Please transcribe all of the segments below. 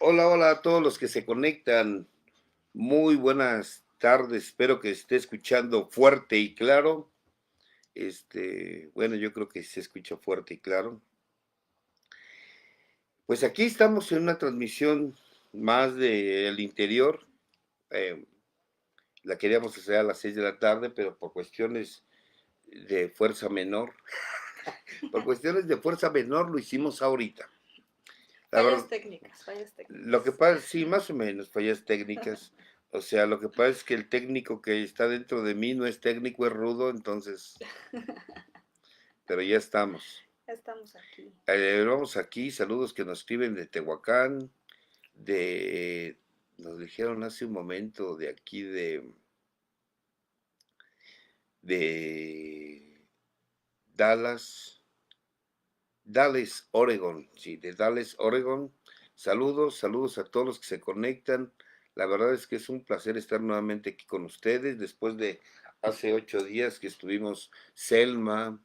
Hola, hola a todos los que se conectan. Muy buenas tardes. Espero que esté escuchando fuerte y claro. Bueno, yo creo que se escucha fuerte y claro. Pues aquí estamos en una transmisión más del interior. Eh, la queríamos hacer a las 6 de la tarde, pero por cuestiones de fuerza menor, por cuestiones de fuerza menor lo hicimos ahorita. La verdad, Fallas técnicas, fallas lo que técnicas. pasa, sí, más o menos, fallas técnicas. O sea, lo que pasa es que el técnico que está dentro de mí no es técnico, es rudo, entonces, pero ya estamos. Ya estamos aquí. Vamos aquí, saludos que nos escriben de Tehuacán, nos dijeron hace un momento de aquí de Dallas, Dallas, Oregon, sí, de Dallas, Oregon. Saludos, saludos a todos los que se conectan. La verdad es que es un placer estar nuevamente aquí con ustedes después de hace 8 días que estuvimos Selma,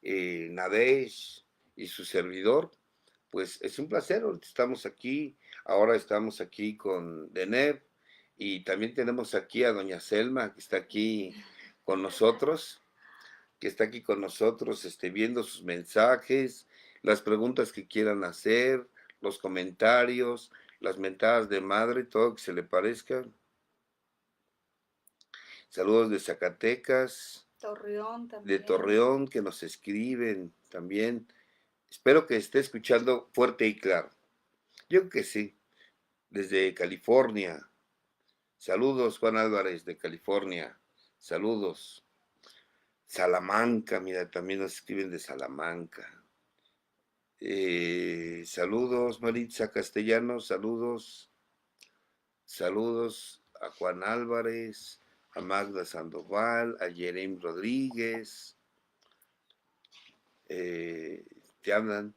Nadesh y su servidor. Pues es un placer, estamos aquí, ahora estamos aquí con Deneb y también tenemos aquí a doña Selma que está aquí con nosotros viendo sus mensajes, las preguntas que quieran hacer, los comentarios, las mentadas de madre, todo lo que se le parezca. Saludos de Zacatecas, Torreón de también. Torreón, que nos escriben también. Espero que esté escuchando fuerte y claro. Yo creo que sí, desde California. Saludos, Juan Álvarez, de California. Saludos. Salamanca, mira, también nos escriben de Salamanca. Saludos, Maritza Castellanos, saludos, saludos a Juan Álvarez, a Magda Sandoval, a Jerem Rodríguez, eh, te hablan.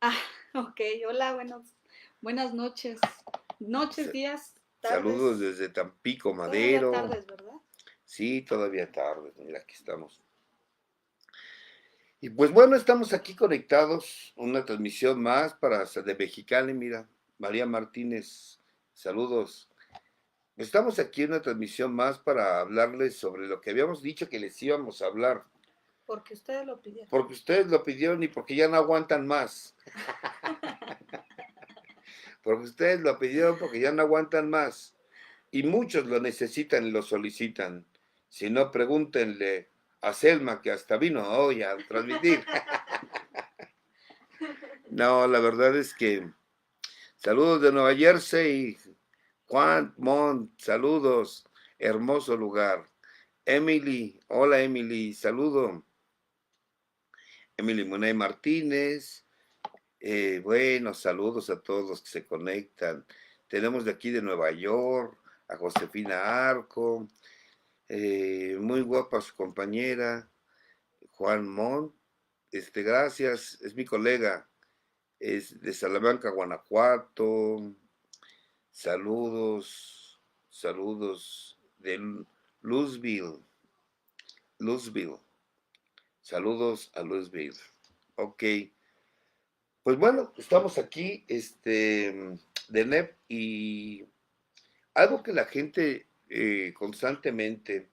Ah, ok. Hola, buenas noches. Noches, días, Saludos tardes. desde Tampico, Todavía Madero. tardes, ¿verdad? Sí, todavía tarde, mira, aquí estamos. Y pues bueno, estamos aquí conectados, una transmisión más de Mexicali, mira, María Martínez, saludos. Estamos aquí en una transmisión más para hablarles sobre lo que habíamos dicho que les íbamos a hablar, Porque ustedes lo pidieron. porque ustedes lo pidieron y porque ya no aguantan más, porque ustedes lo pidieron porque ya no aguantan más, y muchos lo necesitan y lo solicitan. Si no, pregúntenle a Selma, que hasta vino hoy a transmitir. No, la verdad es que saludos de Nueva Jersey, Juan Mont, saludos, hermoso lugar. Emily, hola Emily, saludo. Emily Monet Martínez, bueno, saludos a todos los que se conectan. Tenemos de aquí de Nueva York a Josefina Arco, muy guapa su compañera, Juan Mont, gracias, es mi colega, es de Salamanca, Guanajuato. Saludos, saludos de Louisville, Louisville. Saludos a Louisville. Ok, pues bueno, estamos aquí, de NEP y algo que la gente constantemente,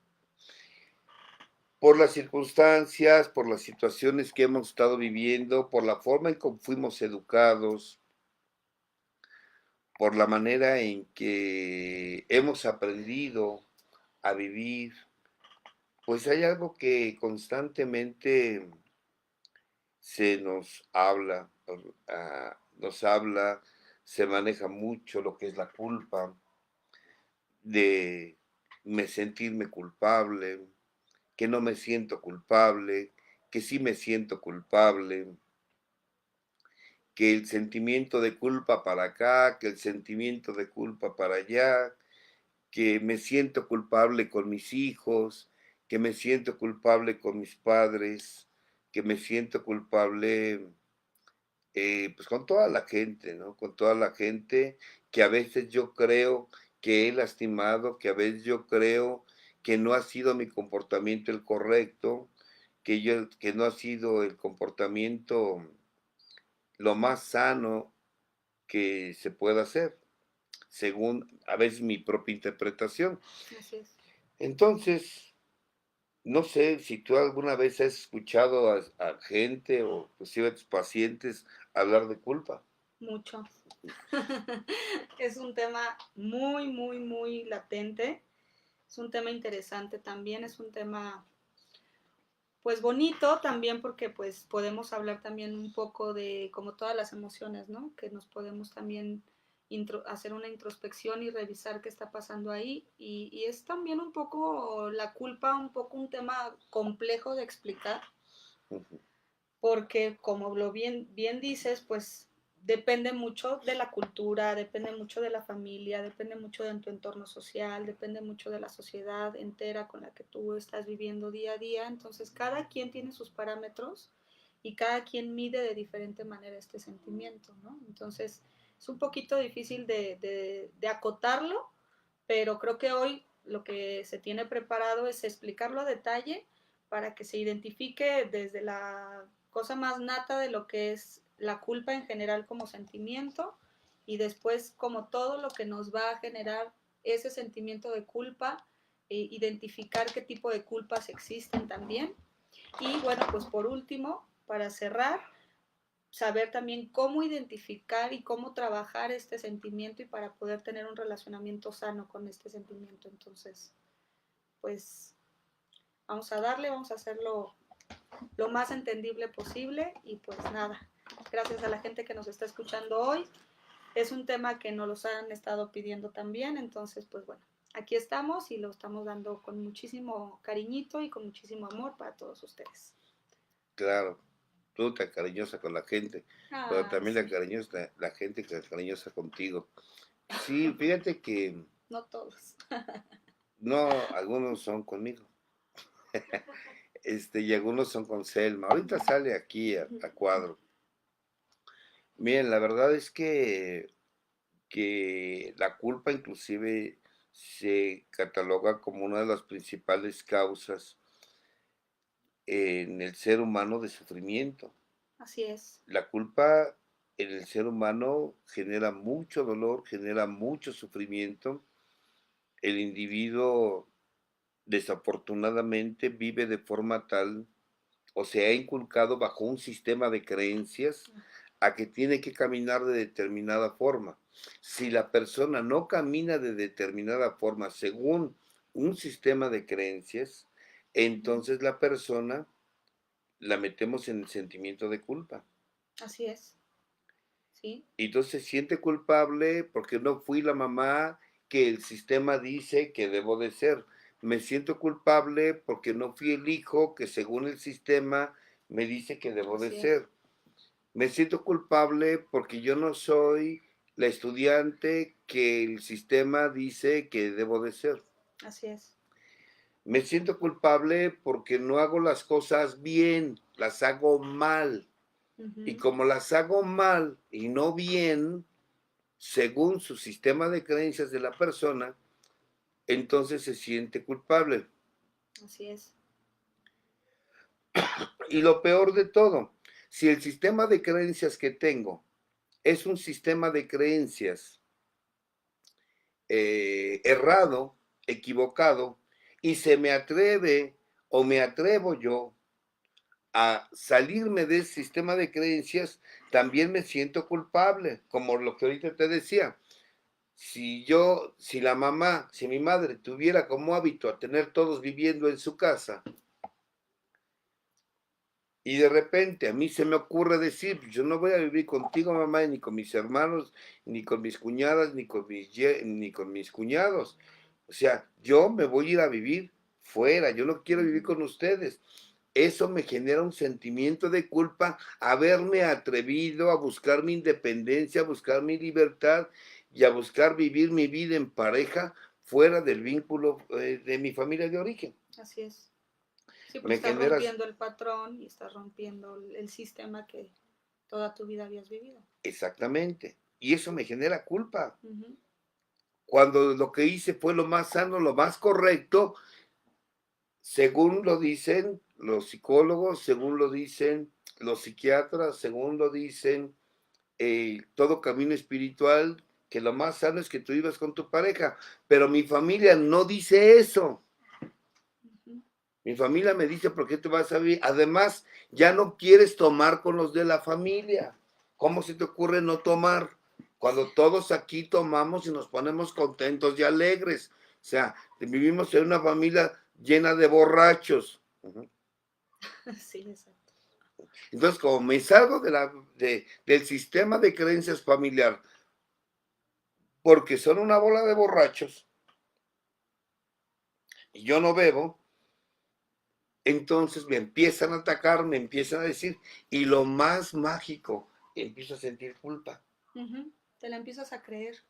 por las circunstancias, por las situaciones que hemos estado viviendo, por la forma en que fuimos educados, por la manera en que hemos aprendido a vivir, pues hay algo que constantemente nos habla, se maneja mucho lo que es la culpa, de me sentirme culpable, que no me siento culpable, que sí me siento culpable, que el sentimiento de culpa para acá, que el sentimiento de culpa para allá, que me siento culpable con mis hijos, que me siento culpable con mis padres, que me siento culpable pues con toda la gente, ¿no? Con toda la gente que a veces yo creo que he lastimado, que a veces yo creo que no ha sido mi comportamiento el correcto, que no ha sido el comportamiento lo más sano que se pueda hacer, según a veces mi propia interpretación. Así es. Entonces, no sé si tú alguna vez has escuchado a gente o inclusive a tus pacientes hablar de culpa. Mucho. Es un tema muy, muy, muy latente. Es un tema interesante también. Es un tema, pues, bonito también porque, pues, podemos hablar también un poco de, como todas las emociones, ¿no? Que nos podemos también hacer una introspección y revisar qué está pasando ahí. Y es también un poco la culpa, un poco un tema complejo de explicar Ujú, porque como lo bien dices, pues depende mucho de la cultura, depende mucho de la familia, depende mucho de tu entorno social, depende mucho de la sociedad entera con la que tú estás viviendo día a día. Entonces, cada quien tiene sus parámetros y cada quien mide de diferente manera este sentimiento, ¿no? Entonces, es un poquito difícil de acotarlo, pero creo que hoy lo que se tiene preparado es explicarlo a detalle para que se identifique desde la cosa más nata de lo que es la culpa en general como sentimiento y después como todo lo que nos va a generar ese sentimiento de culpa, identificar qué tipo de culpas existen también. Y bueno, pues por último, para cerrar, saber también cómo identificar y cómo trabajar este sentimiento y para poder tener un relacionamiento sano con este sentimiento. Entonces, pues vamos a darle, vamos a hacerlo lo más entendible posible y pues nada, gracias a la gente que nos está escuchando hoy. Es un tema que nos los han estado pidiendo también, entonces pues bueno, aquí estamos y lo estamos dando con muchísimo cariñito y con muchísimo amor para todos ustedes. claro, tú tan cariñosa con la gente, pero Ay, también sí, la gente que es cariñosa contigo. Sí, fíjate que no todos. no, algunos son conmigo, y algunos son con Selma. Ahorita sale aquí a cuadro. Miren, la verdad es que la culpa inclusive se cataloga como una de las principales causas en el ser humano de sufrimiento. Así es, La culpa en el ser humano genera mucho dolor, genera mucho sufrimiento. El individuo desafortunadamente vive de forma tal o se ha inculcado bajo un sistema de creencias a que tiene que caminar de determinada forma. Si la persona no camina de determinada forma según un sistema de creencias, entonces la persona la metemos en el sentimiento de culpa. así es, sí, Y entonces se siente culpable porque no fui la mamá que el sistema dice que debo de ser. Me siento culpable porque no fui el hijo que según el sistema me dice que debo de así es, ser. Me siento culpable porque yo no soy la estudiante que el sistema dice que debo de ser. así es. Me siento culpable porque no hago las cosas bien, las hago mal. Y Ujú, como las hago mal y no bien, según su sistema de creencias de la persona, entonces se siente culpable. así es, Y lo peor de todo, si el sistema de creencias que tengo es un sistema de creencias errado, equivocado, y se me atreve o me atrevo yo a salirme del sistema de creencias, también me siento culpable, como lo que ahorita te decía. Si la mamá, si mi madre tuviera como hábito a tener todos viviendo en su casa, y de repente a mí se me ocurre decir, "Pues, yo no voy a vivir contigo, mamá, ni con mis hermanos, ni con mis cuñadas, ni con mis cuñados. O sea, yo me voy a ir a vivir fuera, yo no quiero vivir ujú, con ustedes. Eso me genera un sentimiento de culpa, haberme atrevido a buscar mi independencia, a buscar mi libertad y a buscar vivir mi vida en pareja fuera del vínculo de mi familia de origen. así es. Sí, porque Me estás generas rompiendo el patrón y estás rompiendo el sistema que toda tu vida habías vivido. exactamente. Y eso me genera culpa. Ujú, Cuando lo que hice fue lo más sano, lo más correcto, según lo dicen los psicólogos, según lo dicen los psiquiatras, según lo dicen todo camino espiritual, que lo más sano es que tú vivas con tu pareja, pero mi familia no dice eso. Mi familia me dice, ¿por qué te vas a vivir? Además, ya no quieres tomar con los de la familia. ¿Cómo se te ocurre no tomar? Cuando todos aquí tomamos y nos ponemos contentos y alegres. O sea, vivimos en una familia llena de borrachos. Sí, exacto. Entonces, como me salgo del sistema de creencias familiar, porque son una bola de borrachos, y yo no bebo, entonces me empiezan a atacar, me empiezan a decir, y lo más mágico, empiezo a sentir culpa. Te la empiezas a creer.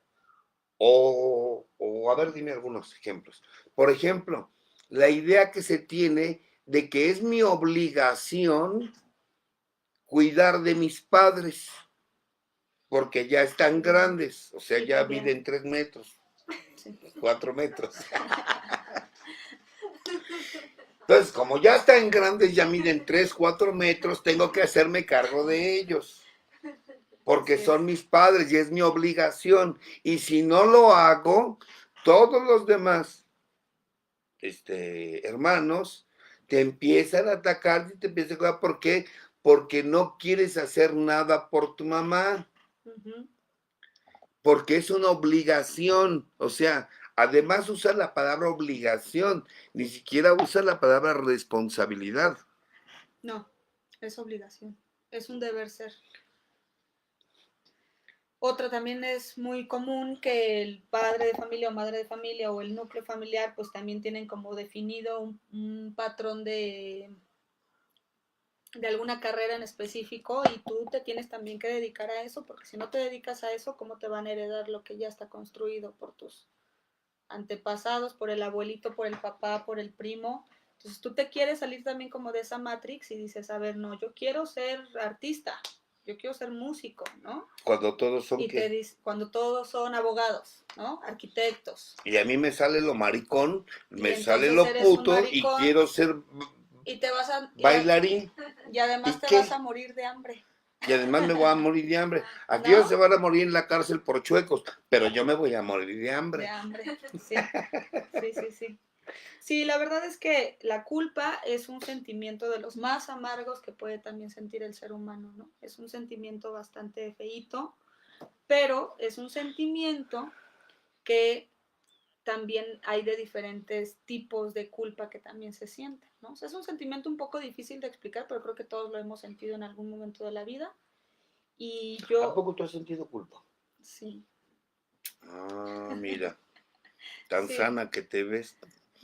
A ver, dime algunos ejemplos. Por ejemplo, la idea que se tiene de que es mi obligación cuidar de mis padres, porque ya están grandes, o sea, Sí, ya también. miden 3 metros, Sí. 4 metros. Entonces, como ya están grandes, ya miden 3, 4 metros, tengo que hacerme cargo de ellos, porque Sí. son mis padres y es mi obligación. Y si no lo hago, todos los demás hermanos te empiezan a atacar y te empiezan a jugar. ¿Por qué? Porque no quieres hacer nada por tu mamá. Porque es una obligación. O sea, además usa la palabra obligación, ni siquiera usa la palabra responsabilidad. No, es obligación, es un deber ser. Otra también es muy común que el padre de familia o madre de familia o el núcleo familiar pues también tienen como definido un patrón de alguna carrera en específico y tú te tienes también que dedicar a eso porque si no te dedicas a eso, ¿cómo te van a heredar lo que ya está construido por tus antepasados, por el abuelito, por el papá, por el primo? Entonces tú te quieres salir también como de esa matrix y dices, a ver, no, yo quiero ser artista, yo quiero ser músico, ¿no? Cuando todos son Y ¿qué? te dice, cuando todos son abogados, ¿no? Arquitectos. Y a mí me sale lo maricón, Y me sale entonces lo eres un puto y maricón quiero ser y te vas a bailarín. y además ¿Y te qué? vas a morir de hambre. Y además me voy a morir de hambre. Aquí ¿No? se van a morir en la cárcel por chuecos, pero yo me voy a morir de hambre. De hambre, sí. Sí, sí, sí. Sí, la verdad es que la culpa es un sentimiento de los más amargos que puede también sentir el ser humano, ¿no? Es un sentimiento bastante feíto, pero es un sentimiento que también hay de diferentes tipos de culpa que también se sienten, ¿no? O sea, es un sentimiento un poco difícil de explicar, pero creo que todos lo hemos sentido en algún momento de la vida. Y ¿A yo, poco tú has sentido culpa? sí. Ah, mira, tan Sí. sana que te ves.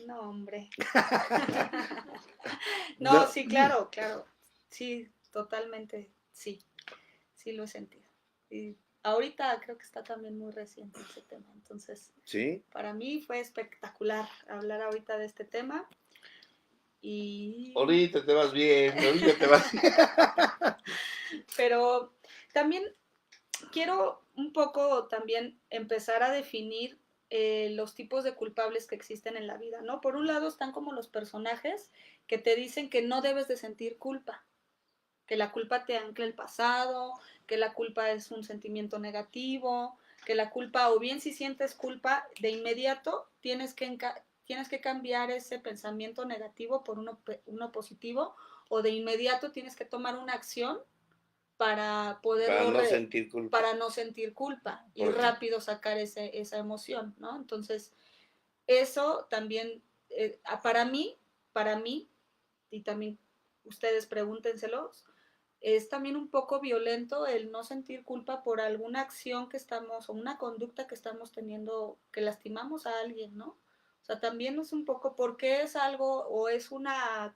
No, hombre. No, No, sí, claro, claro. Sí, totalmente, sí. Sí lo he sentido. Y ahorita creo que está también muy reciente ese tema. Entonces, ¿sí? para mí fue espectacular hablar ahorita de este tema. Y... Ahorita te vas bien, ahorita te vas bien. Pero también quiero un poco también empezar a definir los tipos de culpables que existen en la vida, ¿no? Por un lado están como los personajes que te dicen que no debes de sentir culpa, que la culpa te ancla el pasado, que la culpa es un sentimiento negativo, que la culpa, o bien si sientes culpa, de inmediato tienes que cambiar ese pensamiento negativo por uno positivo, o de inmediato tienes que tomar una acción para Para poderlo, no sentir culpa. para no sentir culpa y Por ejemplo. rápido sacar esa emoción, ¿no? Entonces, eso también, para mí, y también ustedes pregúntenselos, es también un poco violento el no sentir culpa por alguna acción que estamos, o una conducta que estamos teniendo, que lastimamos a alguien, ¿no? O sea, también es un poco porque es algo o es una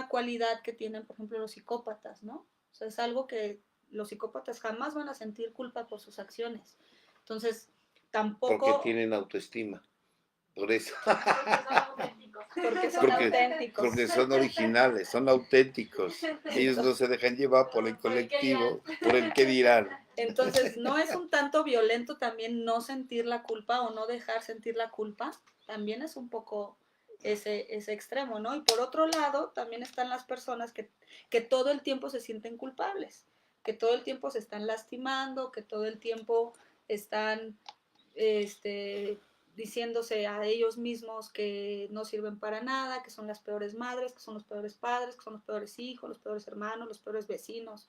cualidad que tienen, por ejemplo, los psicópatas, ¿no? O sea, es algo que los psicópatas jamás van a sentir culpa por sus acciones. Entonces, Porque tampoco... tienen autoestima. Por eso. Porque son auténticos. Porque son auténticos. Porque son originales, son auténticos. Ellos no se dejan llevar por el colectivo, por el que dirán. Entonces, ¿no es un tanto violento también no sentir la culpa o no dejar sentir la culpa? También es un poco ese extremo, ¿no? Y por otro lado, también están las personas que todo el tiempo se sienten culpables. que todo el tiempo se están lastimando, que todo el tiempo están diciéndose a ellos mismos que no sirven para nada, que son las peores madres, que son los peores padres, que son los peores hijos, los peores hermanos, los peores vecinos.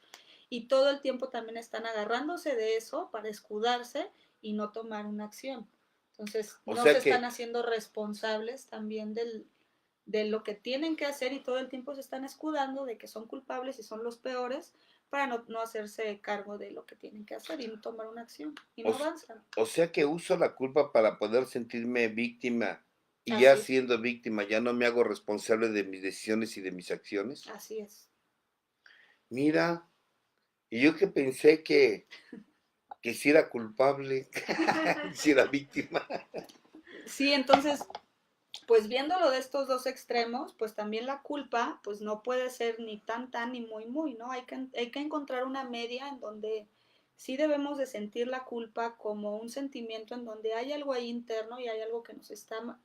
Y todo el tiempo también están agarrándose de eso para escudarse y no tomar una acción. Entonces, O no se sea están que, haciendo responsables también de lo que tienen que hacer y todo el tiempo se están escudando de que son culpables y son los peores para no hacerse cargo de lo que tienen que hacer y no tomar una acción y o, no avanzan. o sea que uso la culpa para poder sentirme víctima y ya Así es, siendo víctima ya no me hago responsable de mis decisiones y de mis acciones. así es. Mira, y yo que pensé que si era culpable, si era víctima. Sí, entonces, pues viéndolo de estos dos extremos, pues también la culpa, pues no puede ser ni tan ni muy, ¿no? Hay que encontrar una media en donde sí debemos de sentir la culpa como un sentimiento en donde hay algo ahí interno y hay algo que nos está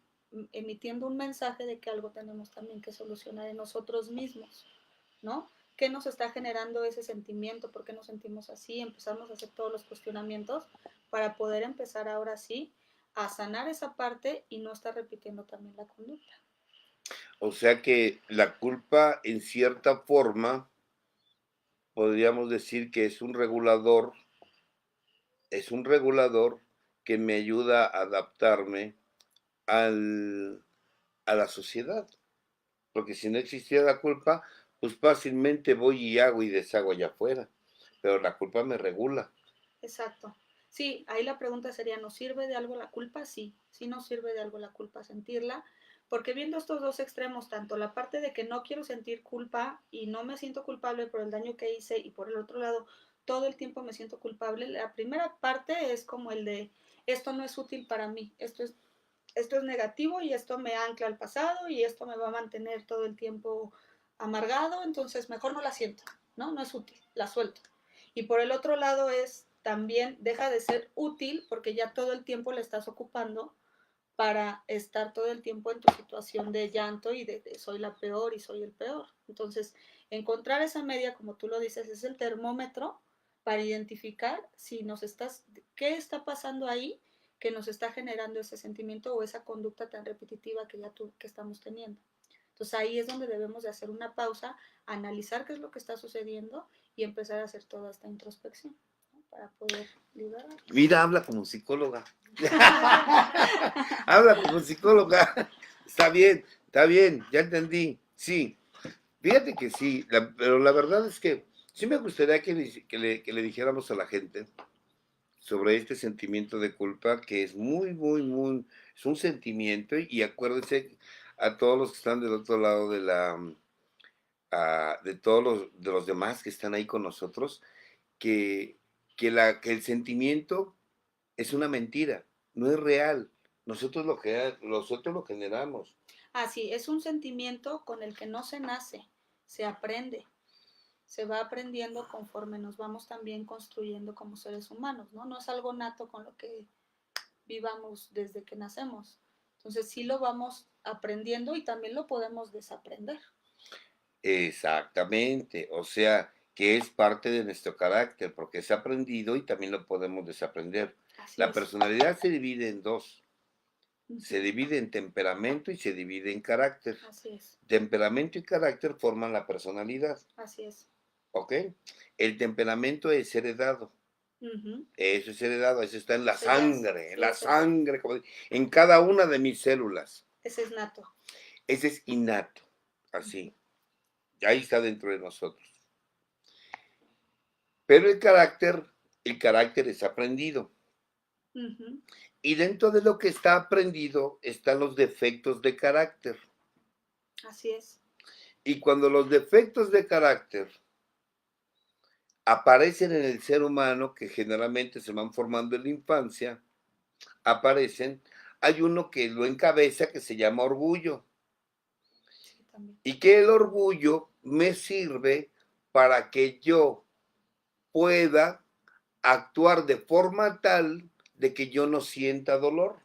emitiendo un mensaje de que algo tenemos también que solucionar en nosotros mismos, ¿no? ¿Qué nos está generando ese sentimiento? ¿Por qué nos sentimos así? Empezamos a hacer todos los cuestionamientos para poder empezar ahora sí a sanar esa parte y no estar repitiendo también la conducta. O sea que la culpa en cierta forma podríamos decir que es un regulador que me ayuda a adaptarme al, a la sociedad. Porque si no existiera la culpa, pues fácilmente voy y hago y deshago allá afuera. Pero la culpa me regula. Exacto. Sí, ahí la pregunta sería, ¿nos sirve de algo la culpa? Sí, sí nos sirve de algo la culpa sentirla, porque viendo estos dos extremos, tanto la parte de que no quiero sentir culpa y no me siento culpable por el daño que hice y por el otro lado, todo el tiempo me siento culpable, la primera parte es como el de, esto no es útil para mí, esto es negativo y esto me ancla al pasado y esto me va a mantener todo el tiempo amargado, entonces mejor no la siento, ¿no? No es útil, la suelto. Y por el otro lado es también deja de ser útil porque ya todo el tiempo le estás ocupando para estar todo el tiempo en tu situación de llanto y de soy la peor y soy el peor. Entonces, encontrar esa media, como tú lo dices, es el termómetro para identificar si nos estás, qué está pasando ahí que nos está generando ese sentimiento o esa conducta tan repetitiva que estamos teniendo. Entonces ahí es donde debemos de hacer una pausa, analizar qué es lo que está sucediendo y empezar a hacer toda esta introspección, ¿no? Para poder liberar. Mira, habla como psicóloga. Habla como psicóloga. Está bien, ya entendí. Sí, fíjate que sí, pero la verdad es que sí me gustaría que le dijéramos a la gente sobre este sentimiento de culpa que es es un sentimiento y acuérdense a todos los que están del otro lado de de todos de los demás que están ahí con nosotros, que, que el sentimiento es una mentira, no es real. Nosotros lo generamos. Así, es un sentimiento con el que no se nace, se aprende, se va aprendiendo conforme nos vamos también construyendo como seres humanos, ¿no? No es algo nato con lo que vivamos desde que nacemos. Entonces sí lo vamos aprendiendo y también lo podemos desaprender. Exactamente, o sea, que es parte de nuestro carácter, porque es aprendido y también lo podemos desaprender. Así La es. personalidad se divide en dos, se Uh-huh. divide en temperamento y se divide en carácter. Así es. Temperamento y carácter forman la personalidad, Así es. ¿ok? El temperamento es heredado, Uh-huh. eso es heredado, eso está Ese ya es, en sí, la sangre, en cada una de mis células. ese es nato. Ese es innato, Uh-huh. así, ahí está dentro de nosotros. Pero el carácter es aprendido. Uh-huh. Y dentro de lo que está aprendido están los defectos de carácter. Así es. Y cuando los defectos de carácter aparecen en el ser humano, que generalmente se van formando en la infancia, aparecen, hay uno que lo encabeza que se llama orgullo. Sí, también. Y que el orgullo me sirve para que yo pueda actuar de forma tal de que yo no sienta dolor.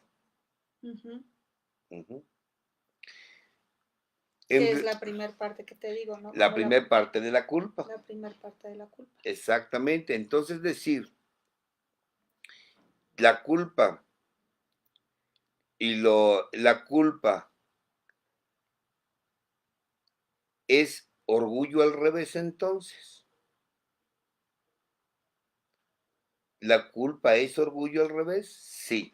Uh-huh. Uh-huh. Que En es la primera parte que te digo, ¿no? la Como primera parte de la culpa. la primera parte de la culpa. Exactamente. Entonces decir, la culpa la culpa es orgullo al revés entonces. ¿La culpa es orgullo al revés? Sí,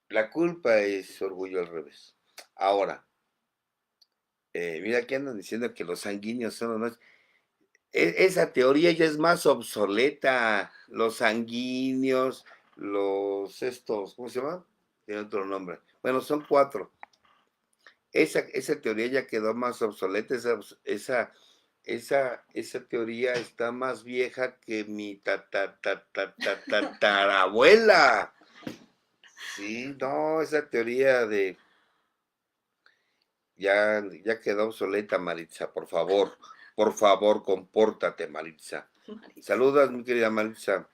la culpa es orgullo al revés. Ahora, mira que andan diciendo que los sanguíneos son los más... Esa teoría ya es más obsoleta. Los sanguíneos, ¿cómo se llama? Tiene otro nombre. Bueno, son 4. Esa teoría ya quedó más obsoleta. Esa teoría está más vieja que mi tatarabuela. Sí, no, esa teoría ya quedó obsoleta, Maritza, por favor. Por favor, compórtate, Maritza. Maritza. Saludas, mi querida Maritza.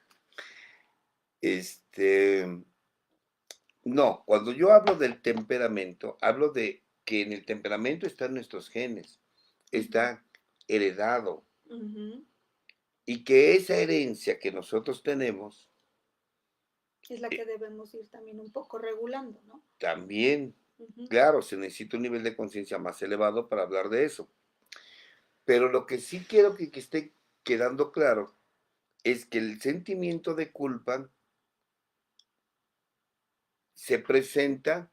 No, cuando yo hablo del temperamento, hablo de que en el temperamento están nuestros genes, está heredado, Ujú. y que esa herencia que nosotros tenemos Es la que debemos ir también un poco regulando, ¿no? también, Ujú. claro, se necesita un nivel de conciencia más elevado para hablar de eso. Pero lo que sí quiero que esté quedando claro es que el sentimiento de culpa se presenta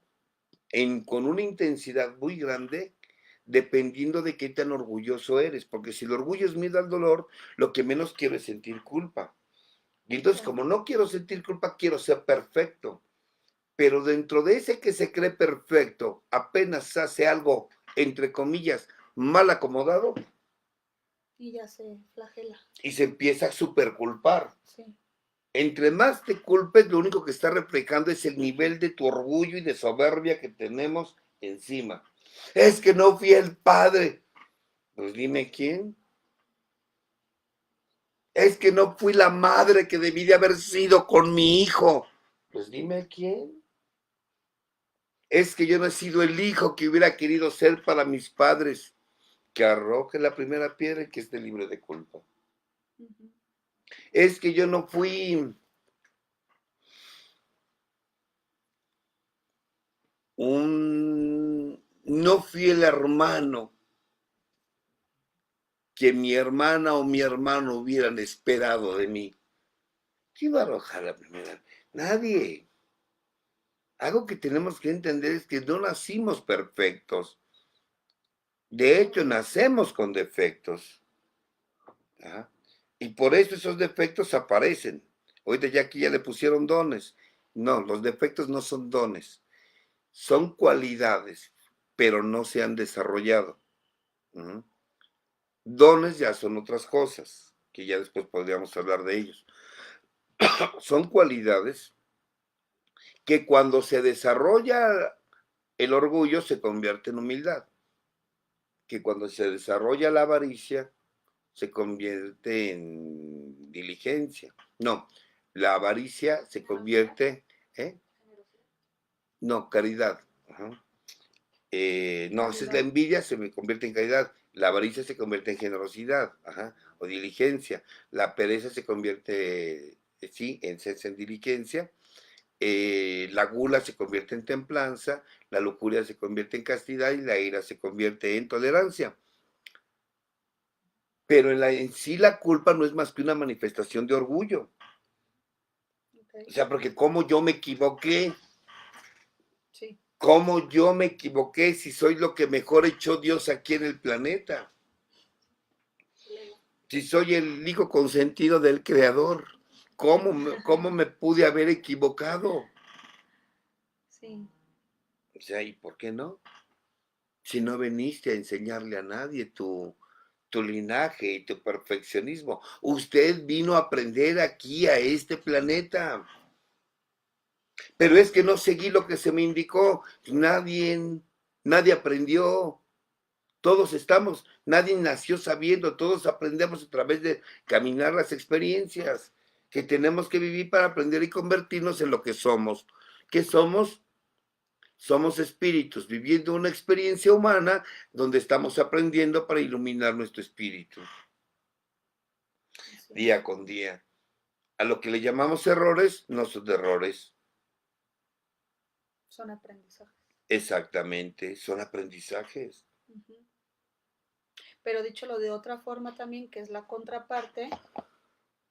con una intensidad muy grande dependiendo de qué tan orgulloso eres, porque si el orgullo es miedo al dolor, lo que menos quiero es sentir culpa. Y entonces, Claro. como no quiero sentir culpa, quiero ser perfecto. Pero dentro de ese que se cree perfecto, apenas hace algo, entre comillas, mal acomodado, Y ya se flagela. y se empieza a superculpar. Sí. Entre más te culpes, lo único que está reflejando es el nivel de tu orgullo y de soberbia que tenemos encima. Es que no fui el padre. Pues dime quién. Es que no fui la madre que debí de haber sido con mi hijo. Pues dime quién. Es que yo no he sido el hijo que hubiera querido ser para mis padres. Que arroje la primera piedra y que esté libre de culpa. Ujú. Es que yo no fui no fui el hermano que mi hermana o mi hermano hubieran esperado de mí. ¿Quién va a arrojar la primera? Nadie. Algo que tenemos que entender es que no nacimos perfectos. De hecho, nacemos con defectos. ¿Ah? Y por eso esos defectos aparecen. Ahorita ya aquí ya le pusieron dones. No, los defectos no son dones. Son cualidades, pero no se han desarrollado. ¿Mm? Dones ya son otras cosas, que ya después podríamos hablar de ellos. Son cualidades que cuando se desarrolla el orgullo se convierte en humildad, que cuando se desarrolla la avaricia se convierte en diligencia. No, la avaricia se convierte, ¿eh? No, caridad. Ajá. No, esa es la envidia, se me convierte en caridad. La avaricia se convierte en generosidad, ajá, o diligencia. La pereza se convierte, sí, en diligencia. La gula se convierte en templanza, la lujuria se convierte en castidad y la ira se convierte en tolerancia. Pero en sí la culpa no es más que una manifestación de orgullo. Okay. O sea, porque como yo me equivoqué, Sí. cómo yo me equivoqué si soy lo que mejor echó Dios aquí en el planeta. Si soy el hijo consentido del Creador, ¿cómo me pude haber equivocado? Sí. O sea, ¿y por qué no? Si no viniste a enseñarle a nadie tu linaje y tu perfeccionismo. Usted vino a aprender aquí a este planeta. Pero es que no seguí lo que se me indicó. Nadie aprendió. Nadie nació sabiendo, todos aprendemos a través de caminar las experiencias que tenemos que vivir para aprender y convertirnos en lo que somos. ¿Qué somos? Somos espíritus viviendo una experiencia humana donde estamos aprendiendo para iluminar nuestro espíritu Así es. día con día. A lo que le llamamos errores no son errores, Son aprendizajes. exactamente, son aprendizajes. Ujú. Pero dicho de otra forma también, que es la contraparte,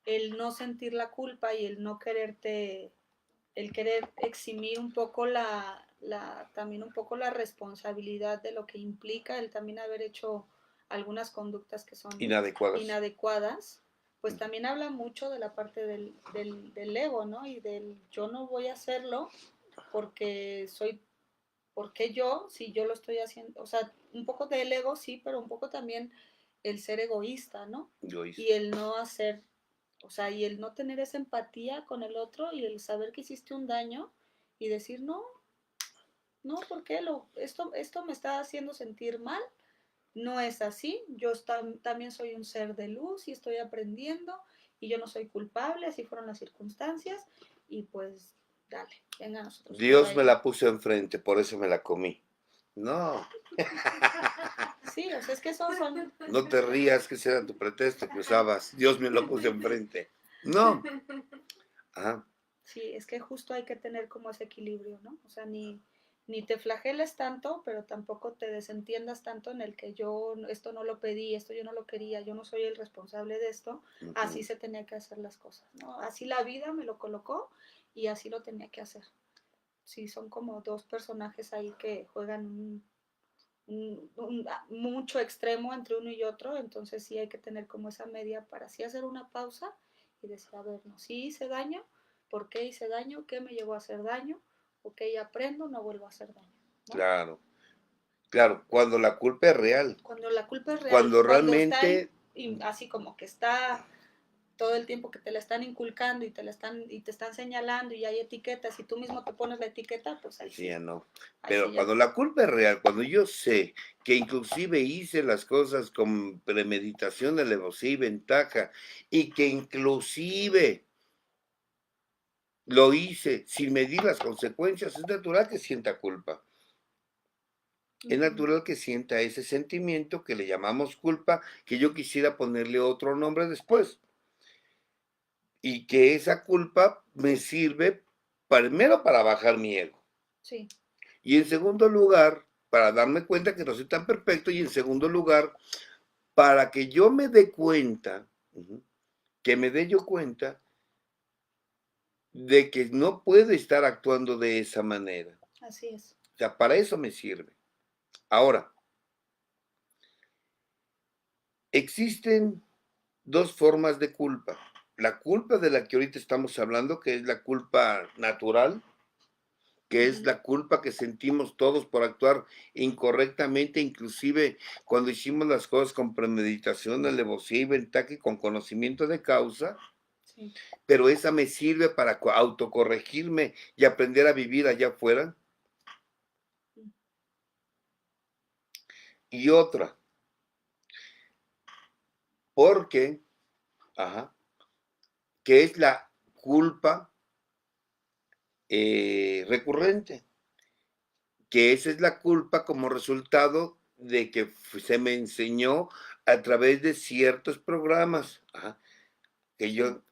el no sentir la culpa y el no quererte, el querer eximir un poco también un poco la responsabilidad de lo que implica el también haber hecho algunas conductas que son Inadecuadas. inadecuadas, pues también habla mucho de la parte del ego, ¿no? Y del yo no voy a hacerlo porque porque yo, si yo lo estoy haciendo, o sea, un poco del ego, sí, pero un poco también el ser egoísta, ¿no? Egoísta. Y el no hacer, o sea, y el no tener esa empatía con el otro y el saber que hiciste un daño y decir, no, no, ¿por qué? Esto me está haciendo sentir mal, no es así, también soy un ser de luz y estoy aprendiendo y yo no soy culpable, así fueron las circunstancias y pues dale, venga a nosotros. Dios me la puso enfrente, por eso me la comí. No. Sí, o sea, es que son... No te rías, que ese era tu pretexto que usabas. Dios me lo puso enfrente. No. Ajá. Sí, es que justo hay que tener como ese equilibrio, ¿no? O sea, ni te flageles tanto, pero tampoco te desentiendas tanto en el que yo esto no lo pedí, esto yo no lo quería, yo no soy el responsable de esto, así se tenía que hacer las cosas, ¿no? Así la vida me lo colocó y así lo tenía que hacer. Sí, son como dos personajes ahí que juegan mucho extremo entre uno y otro, entonces sí hay que tener como esa media para así hacer una pausa y decir, a ver, no, sí hice daño, ¿por qué hice daño? ¿Qué me llevó a hacer daño? Ok, aprendo, no vuelvo a hacer daño, ¿no? Claro. Claro, cuando la culpa es real. Cuando la culpa es real, Cuando cuando está realmente... así como que está todo el tiempo que te la están inculcando y te están señalando y hay etiquetas y tú mismo te pones la etiqueta, pues ahí Sí, sí. ya no. Ahí Pero sí ya cuando no. la culpa es real, cuando yo sé que inclusive hice las cosas con premeditación, alevosía y ventaja, y que inclusive lo hice sin medir las consecuencias, es natural que sienta culpa. Es natural que sienta ese sentimiento que le llamamos culpa, que yo quisiera ponerle otro nombre después. Y que esa culpa me sirve primero para bajar mi ego. Sí. Y en segundo lugar, para darme cuenta que no soy tan perfecto. Y en segundo lugar, para que yo me dé cuenta, que me dé yo cuenta de que no puedo estar actuando de esa manera. Así es. O sea, para eso me sirve. Ahora, existen dos formas de culpa. La culpa de la que ahorita estamos hablando, que es la culpa natural, que es la culpa que sentimos todos por actuar incorrectamente, inclusive cuando hicimos las cosas con premeditación, alevosía y ventaja y con conocimiento de causa, Sí. pero esa me sirve para autocorregirme y aprender a vivir allá afuera. Y otra, porque, que es la culpa recurrente, que esa es la culpa como resultado de que se me enseñó a través de ciertos programas, que yo,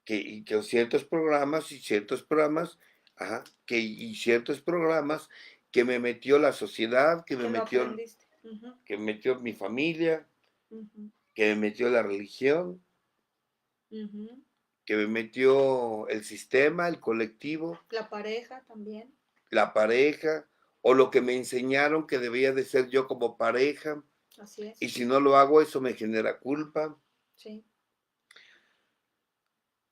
que ciertos programas y ciertos programas, y ciertos programas que me metió la sociedad, Que lo aprendiste. que me metió mi familia, Ujú, que me metió la religión, ujú. que me metió el sistema, el colectivo, La pareja también. la pareja, o lo que me enseñaron que debía de ser yo como pareja, Así es. y si no lo hago, eso me genera culpa. Sí.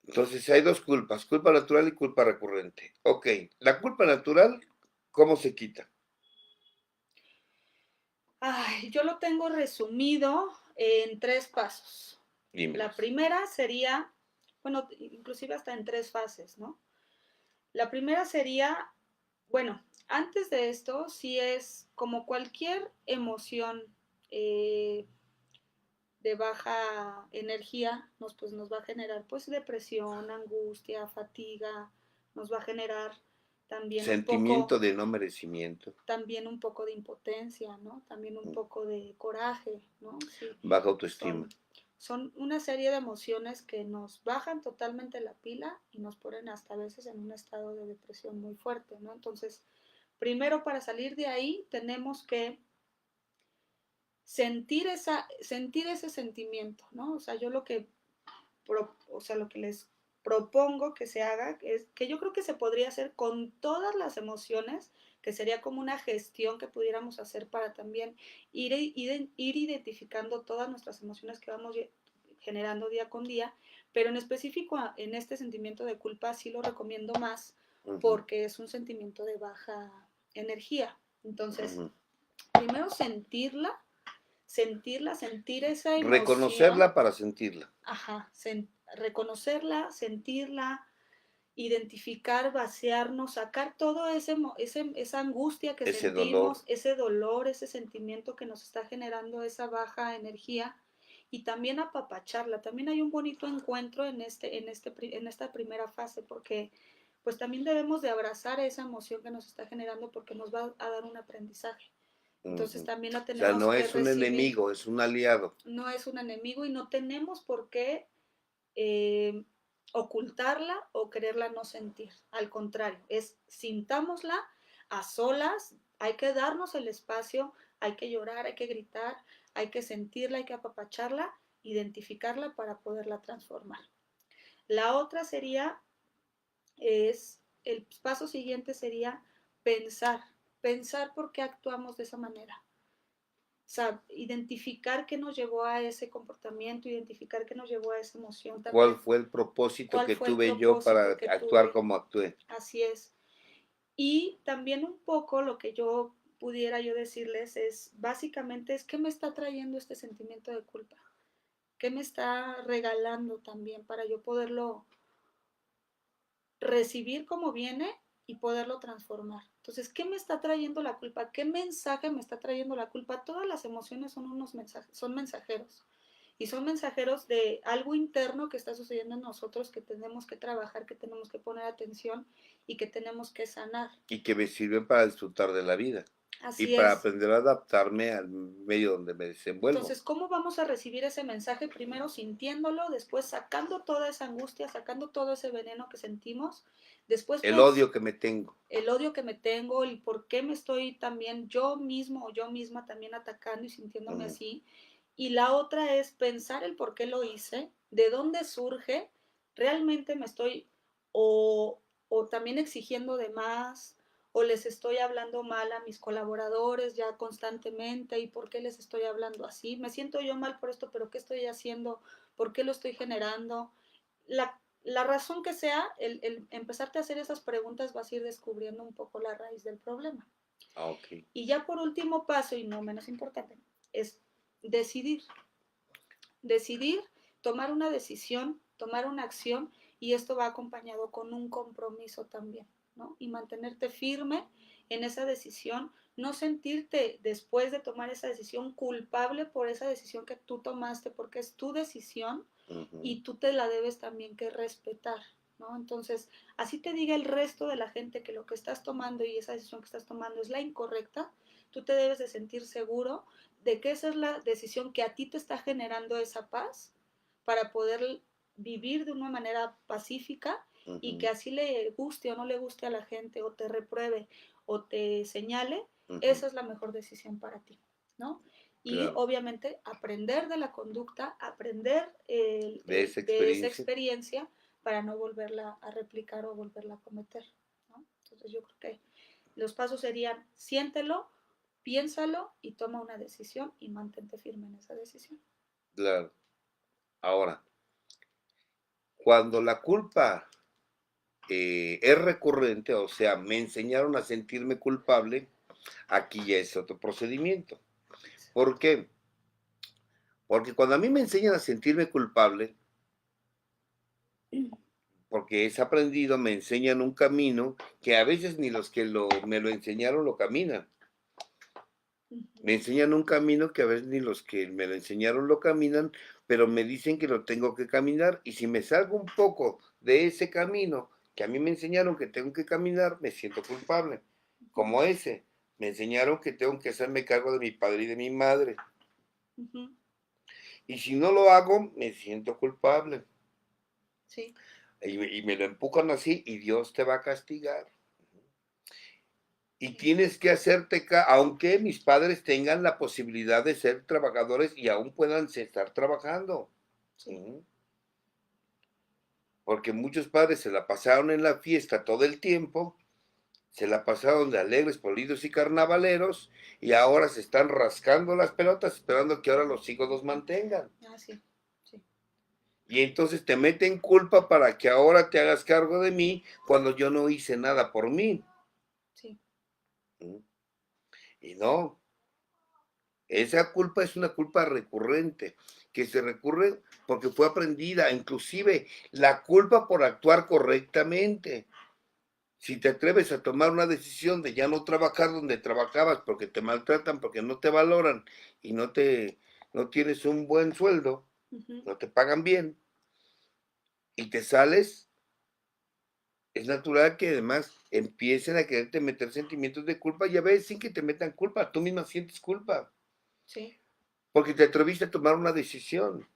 Entonces hay dos culpas, culpa natural y culpa recurrente. Ok, la culpa natural, ¿cómo se quita? Ay, yo lo tengo resumido en 3 pasos. Dímelo. La primera sería, bueno, inclusive hasta en 3 fases, ¿no? La primera sería, bueno, antes de esto, sí es como cualquier emoción eh, de baja energía, pues, nos va a generar pues depresión, angustia, fatiga, nos va a generar también Sentimiento de no merecimiento, también un poco de impotencia, ¿no? También un poco de coraje, ¿no? Sí, baja autoestima. son una serie de emociones que nos bajan totalmente la pila y nos ponen hasta a veces en un estado de depresión muy fuerte, ¿no? Entonces, primero para salir de ahí tenemos que sentir ese sentimiento, ¿no? O sea, yo lo que les propongo que se haga es que yo creo que se podría hacer con todas las emociones, que sería como una gestión que pudiéramos hacer para también ir identificando todas nuestras emociones que vamos generando día con día, pero en específico en este sentimiento de culpa sí lo recomiendo más porque es un sentimiento de baja energía. Entonces, primero sentir esa emoción. Reconocerla para sentirla. Ajá, reconocerla, sentirla, identificar, vaciarnos, sacar todo esa angustia que Ese sentimos, dolor. ese dolor, ese sentimiento que nos está generando esa baja energía y también apapacharla. También hay un bonito encuentro en esta primera fase porque pues también debemos de abrazar esa emoción que nos está generando porque nos va a dar un aprendizaje. Entonces también la O sea, tenemos no que es un recibir. enemigo, es un aliado. No es un enemigo y no tenemos por qué ocultarla o quererla no sentir. Al contrario, es sintámosla a solas, hay que darnos el espacio, hay que llorar, hay que gritar, hay que sentirla, hay que apapacharla, identificarla para poderla transformar. La otra el paso siguiente sería pensar por qué actuamos de esa manera. O sea, identificar qué nos llevó a ese comportamiento, identificar qué nos llevó a esa emoción también. ¿Cuál fue el propósito ¿Cuál que fue el tuve yo para propósito que actuar tuve? como actué? Así es. Y también un poco lo que yo pudiera yo decirles es, básicamente, es qué me está trayendo este sentimiento de culpa. ¿Qué me está regalando también para yo poderlo recibir como viene y poderlo transformar? Entonces, ¿qué me está trayendo la culpa? ¿Qué mensaje me está trayendo la culpa? Todas las emociones son unos mensajes, son mensajeros. Y son mensajeros de algo interno que está sucediendo en nosotros que tenemos que trabajar, que tenemos que poner atención y que tenemos que sanar. Y que me sirven para disfrutar de la vida. Y Así para es. aprender a adaptarme al medio donde me desenvuelvo. Entonces, ¿cómo vamos a recibir ese mensaje? Primero sintiéndolo, después sacando toda esa angustia, sacando todo ese veneno que sentimos, después El odio que me tengo. el odio que me tengo, el por qué me estoy también yo mismo o yo misma también atacando y sintiéndome así. Y la otra es pensar el por qué lo hice, de dónde surge, realmente me estoy o también exigiendo de más, o les estoy hablando mal a mis colaboradores ya constantemente y por qué les estoy hablando así. Me siento yo mal por esto, pero ¿qué estoy haciendo? ¿Por qué lo estoy generando? La razón que sea, el empezarte a hacer esas preguntas vas a ir descubriendo un poco la raíz del problema. Okay. Y ya por último paso, y no menos importante, es decidir. Decidir, tomar una decisión, tomar una acción, y esto va acompañado con un compromiso también, ¿no? Y mantenerte firme en esa decisión, no sentirte después de tomar esa decisión culpable por esa decisión que tú tomaste, porque es tu decisión y tú te la debes también que respetar, ¿no? Entonces, así te diga el resto de la gente que lo que estás tomando y esa decisión que estás tomando es la incorrecta, tú te debes de sentir seguro de que esa es la decisión que a ti te está generando esa paz para poder vivir de una manera pacífica y que así le guste o no le guste a la gente o te repruebe o te señale, esa es la mejor decisión para ti, ¿no? Y claro. obviamente aprender de la conducta, aprender De esa de esa experiencia. experiencia para no volverla a replicar o volverla a cometer, ¿no? Entonces yo creo que los pasos serían siéntelo, piénsalo y toma una decisión y mantente firme en esa decisión. Claro. Ahora, cuando la culpa es recurrente, o sea, me enseñaron a sentirme culpable, aquí ya es otro procedimiento. ¿Por qué? Porque cuando a mí me enseñan a sentirme culpable, porque es aprendido, me enseñan un camino que a veces ni los que me lo enseñaron lo caminan. Me enseñan un camino que a veces ni los que me lo enseñaron lo caminan, pero me dicen que lo tengo que caminar y si me salgo un poco de ese camino que a mí me enseñaron que tengo que caminar, me siento culpable. Como ese, me enseñaron que tengo que hacerme cargo de mi padre y de mi madre. Ujú. Y si no lo hago, me siento culpable. Sí, Y me lo empujan así y Dios te va a castigar. Y sí, tienes que hacerte, aunque mis padres tengan la posibilidad de ser trabajadores y aún puedan estar trabajando. sí. Porque muchos padres se la pasaron en la fiesta todo el tiempo, se la pasaron de alegres, polidos y carnavaleros, y ahora se están rascando las pelotas esperando que ahora los hijos los mantengan. Ah, sí, sí, Y entonces te meten culpa para que ahora te hagas cargo de mí cuando yo no hice nada por mí. sí. ¿Mm? Y no, esa culpa es una culpa recurrente, que se recurre porque fue aprendida, inclusive la culpa por actuar correctamente. Si te atreves a tomar una decisión de ya no trabajar donde trabajabas porque te maltratan, porque no te valoran y no tienes un buen sueldo, Ujú. no te pagan bien y te sales, es natural que además empiecen a quererte meter sentimientos de culpa y a veces sin que te metan culpa, tú misma sientes culpa Sí, porque te atreviste a tomar una decisión.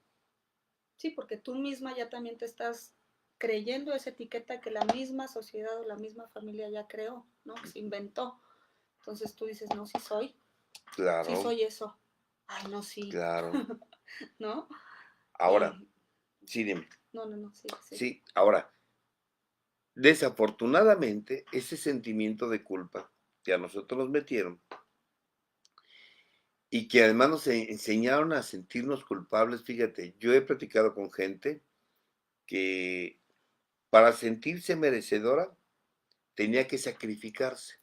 sí, porque tú misma ya también te estás creyendo esa etiqueta que la misma sociedad o la misma familia ya creó, ¿no? Que se inventó. Entonces tú dices, no, sí Claro, soy eso. Ay, no, sí, claro. ¿no? Ahora, Y sí, dime. no, sí, sí. Sí, ahora, desafortunadamente, ese sentimiento de culpa que a nosotros nos metieron y que además nos enseñaron a sentirnos culpables, fíjate, yo he platicado con gente que para sentirse merecedora tenía que sacrificarse,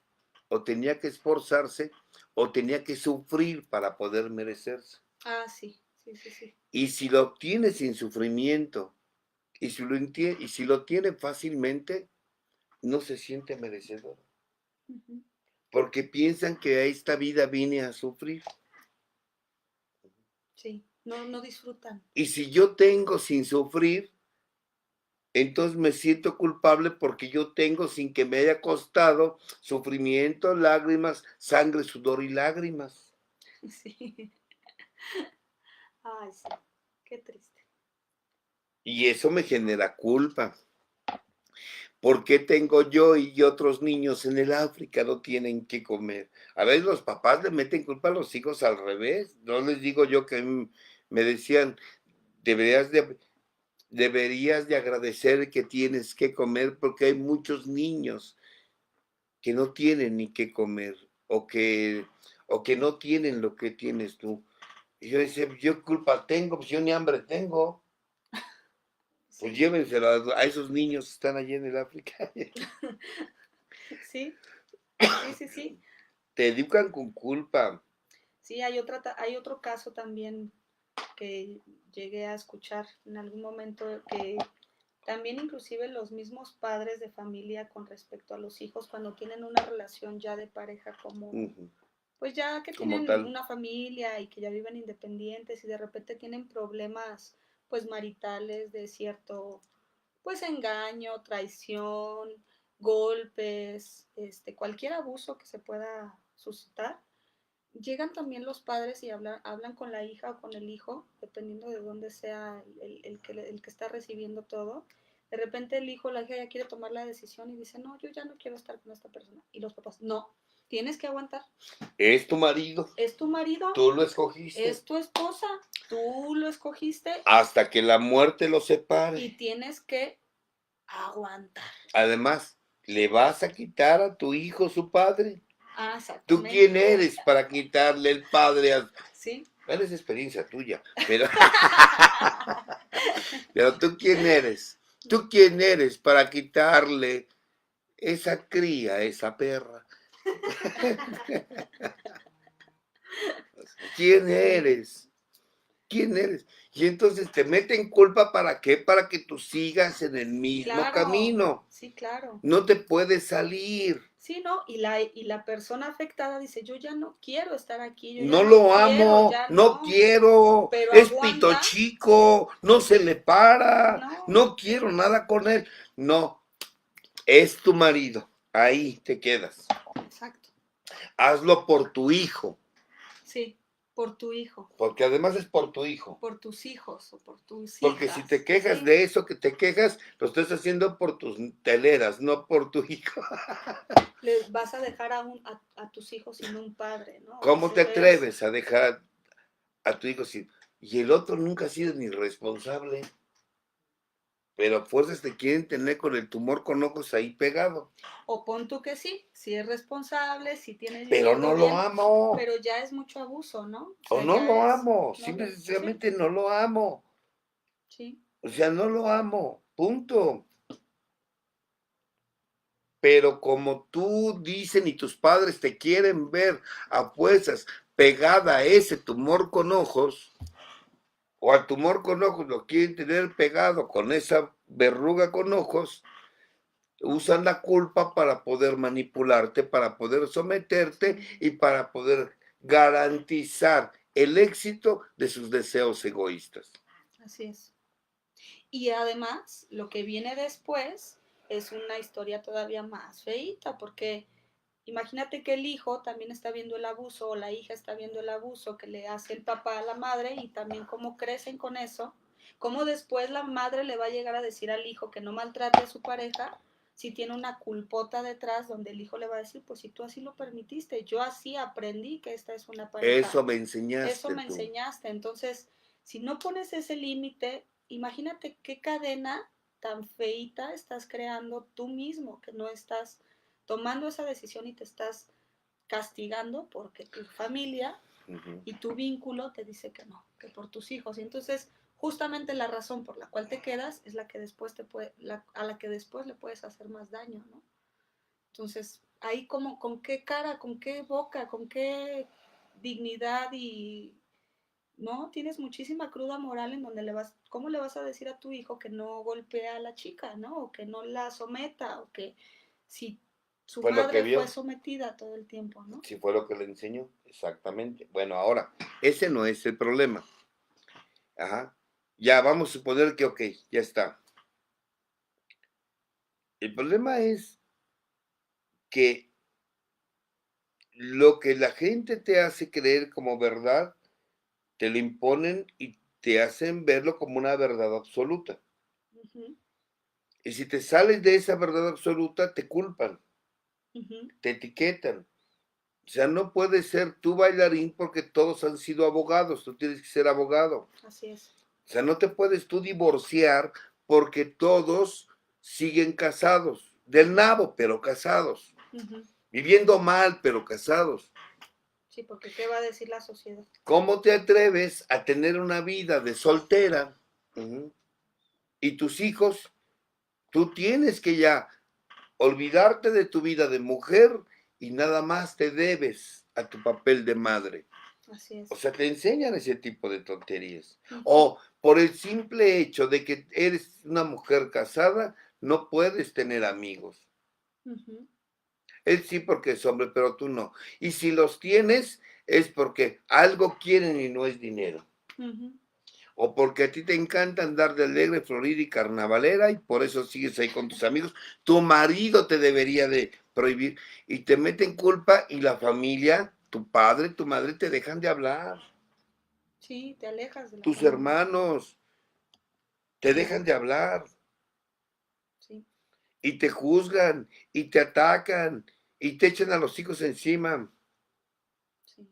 o tenía que esforzarse, o tenía que sufrir para poder merecerse. Ah, sí, sí, sí, sí. Y si lo obtiene sin sufrimiento, y si lo tiene fácilmente, no se siente merecedor, Ujú. porque piensan que a esta vida vine a sufrir. Sí, no, no disfrutan. Y si yo tengo sin sufrir, entonces me siento culpable porque yo tengo sin que me haya costado sufrimiento, lágrimas, sangre, sudor y lágrimas. Sí. Ay, sí, qué triste. Y eso me genera culpa. ¿Por qué tengo yo y otros niños en el África no tienen que comer? A veces los papás le meten culpa a los hijos al revés. No les digo yo que me decían, deberías de, deberías de agradecer que tienes que comer porque hay muchos niños que no tienen ni qué comer o que no tienen lo que tienes tú. Y yo decía, yo culpa tengo, pues yo ni hambre tengo. Pues Sí, llévenselo a esos niños que están allí en el África. sí, sí, sí, sí. Te educan con culpa. Sí, hay otro caso también que llegué a escuchar en algún momento que también inclusive los mismos padres de familia con respecto a los hijos cuando tienen una relación ya de pareja como, Ujú, pues ya que como tienen tal. una familia y que ya viven independientes y de repente tienen problemas pues maritales de cierto pues engaño, traición, golpes, cualquier abuso que se pueda suscitar. Llegan también los padres y hablan con la hija o con el hijo, dependiendo de dónde sea el que está recibiendo todo. De repente el hijo o la hija ya quiere tomar la decisión y dice, no, yo ya no quiero estar con esta persona. Y los papás, no, tienes que aguantar. Es tu marido, Es tu marido, tú lo escogiste. es tu esposa, tú lo escogiste Hasta que la muerte los y separe. tienes que aguantar. Además, ¿le vas a quitar a tu hijo su padre? Ah, ¿Tú exactamente. quién eres para quitarle el padre a... Sí. Bueno, es experiencia tuya, pero ¿tú quién eres? ¿Tú quién eres para quitarle esa cría a esa perra? ¿Quién eres? ¿Quién eres? Y entonces te meten culpa ¿para qué? Para que tú sigas en el mismo Claro, camino. sí, claro. No te puedes salir. Sí, ¿no? Y la persona afectada dice, yo ya no quiero estar aquí, yo ya No no lo quiero, amo, ya no no, quiero, pero es pito aguanta, chico, no se le para, no, no quiero nada con él. No, es tu marido, ahí te quedas. Exacto. Hazlo por tu hijo, Sí, por tu hijo, porque además es por tu hijo. por tus hijos o por tus Porque si hijas. te quejas Sí, de eso que te quejas, lo estás haciendo por tus teleras, no por tu hijo. le vas a dejar a tus hijos sin un padre, ¿no? O ¿Cómo te viceversa. atreves a dejar a tu hijo sin... Y el otro nunca ha sido ni responsable, pero a fuerzas te quieren tener con el tumor con ojos ahí pegado. O pon tú que sí, si es responsable, si tiene Pero dinero, no lo bien, amo. pero ya es mucho abuso, ¿no? O O sea, no ya lo es, amo. no Simple y lo, sí, sencillamente no lo amo. sí, O sea, no lo amo. Punto. Pero como tú dicen y tus padres te quieren ver a fuerzas pegada a ese tumor con ojos, o al tumor con ojos lo quieren tener pegado con esa verruga con ojos, usan la culpa para poder manipularte, para poder someterte y para poder garantizar el éxito de sus deseos egoístas. así es. Y además, lo que viene después es una historia todavía más feíta, porque imagínate que el hijo también está viendo el abuso o la hija está viendo el abuso que le hace el papá a la madre y también cómo crecen con eso, cómo después la madre le va a llegar a decir al hijo que no maltrate a su pareja si tiene una culpota detrás donde el hijo le va a decir, pues si tú así lo permitiste, yo así aprendí que esta es una pareja. Eso me Eso enseñaste me tú. enseñaste. Entonces, si no pones ese límite, imagínate qué cadena tan feita estás creando tú mismo, que no estás tomando esa decisión y te estás castigando porque tu familia y tu vínculo te dice que no, que por tus hijos. Y entonces, justamente la razón por la cual te quedas es la que después a la que después le puedes hacer más daño, ¿no? Entonces, ahí como, con qué cara, con qué boca, con qué dignidad y no, tienes muchísima cruda moral en donde ¿cómo le vas a decir a tu hijo que no golpea a la chica, ¿no? O que no la someta, o que si su Fue lo que madre fue vio, sometida todo el tiempo, ¿no? si fue lo que le enseñó, exactamente. Bueno, ahora, ese no es el problema. Ajá. Ya, vamos a suponer que, ok, ya está. El problema es que lo que la gente te hace creer como verdad, te lo imponen y te hacen verlo como una verdad absoluta. Ujú, Y si te sales de esa verdad absoluta, te culpan, ujú, te etiquetan. O sea, no puedes ser tú bailarín porque todos han sido abogados, tú tienes que ser abogado. así es. O sea, no te puedes tú divorciar porque todos siguen casados, del nabo, pero casados, Ujú, viviendo mal, pero casados. sí, porque ¿qué va a decir la sociedad? ¿Cómo te atreves a tener una vida de soltera? Ujú. Y tus hijos, tú tienes que ya olvidarte de tu vida de mujer y nada más te debes a tu papel de madre. Así es. O sea, te enseñan ese tipo de tonterías. Ujú, O por el simple hecho de que eres una mujer casada, no puedes tener amigos. ujú, Él sí porque es hombre, pero tú no. Y si los tienes, es porque algo quieren y no es dinero. ujú, O porque a ti te encanta andar de alegre, florida y carnavalera y por eso sigues ahí con tus amigos. Tu marido te debería de prohibir y te meten culpa y la familia, tu padre, tu madre te dejan de hablar. sí, te alejas de la Tus familia. hermanos te dejan de hablar Sí, y te juzgan y te atacan y te echan a los hijos encima. sí,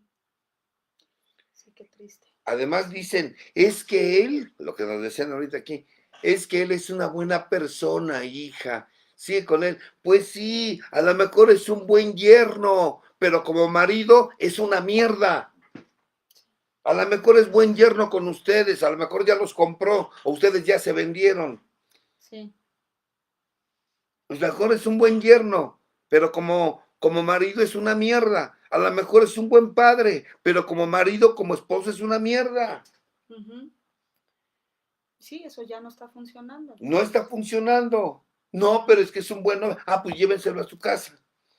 sí, qué triste. Además dicen, es que él, lo que nos decían ahorita aquí, es que él es una buena persona, hija. Sigue con él. Pues sí, a lo mejor es un buen yerno, pero como marido es una mierda. A lo mejor es buen yerno con ustedes, a lo mejor ya los compró o ustedes ya se vendieron. Sí, A lo mejor es un buen yerno, pero como marido es una mierda. A lo mejor es un buen padre, pero como marido, como esposo es una mierda. ujú, sí, eso ya no está funcionando, ¿no? No está funcionando. No, pero es que es un buen novio. Ah, pues llévenselo a su casa.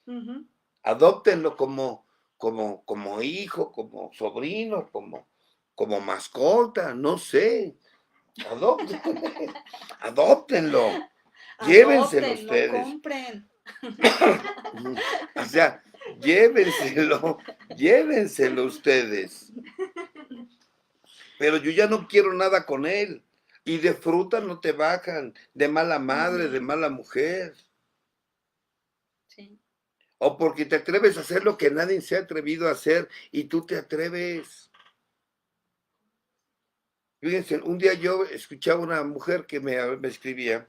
Ujú, Adóptenlo como hijo, como sobrino, como mascota, no sé. Adóptenlo. Adóptenlo. Llévenselo Adopten, no ustedes. compren. O sea, llévenselo ustedes. Pero yo ya no quiero nada con él. Y de fruta no te bajan, de mala madre, de mala mujer. Sí. O porque te atreves a hacer lo que nadie se ha atrevido a hacer y tú te atreves. Fíjense, un día yo escuchaba una mujer que me escribía,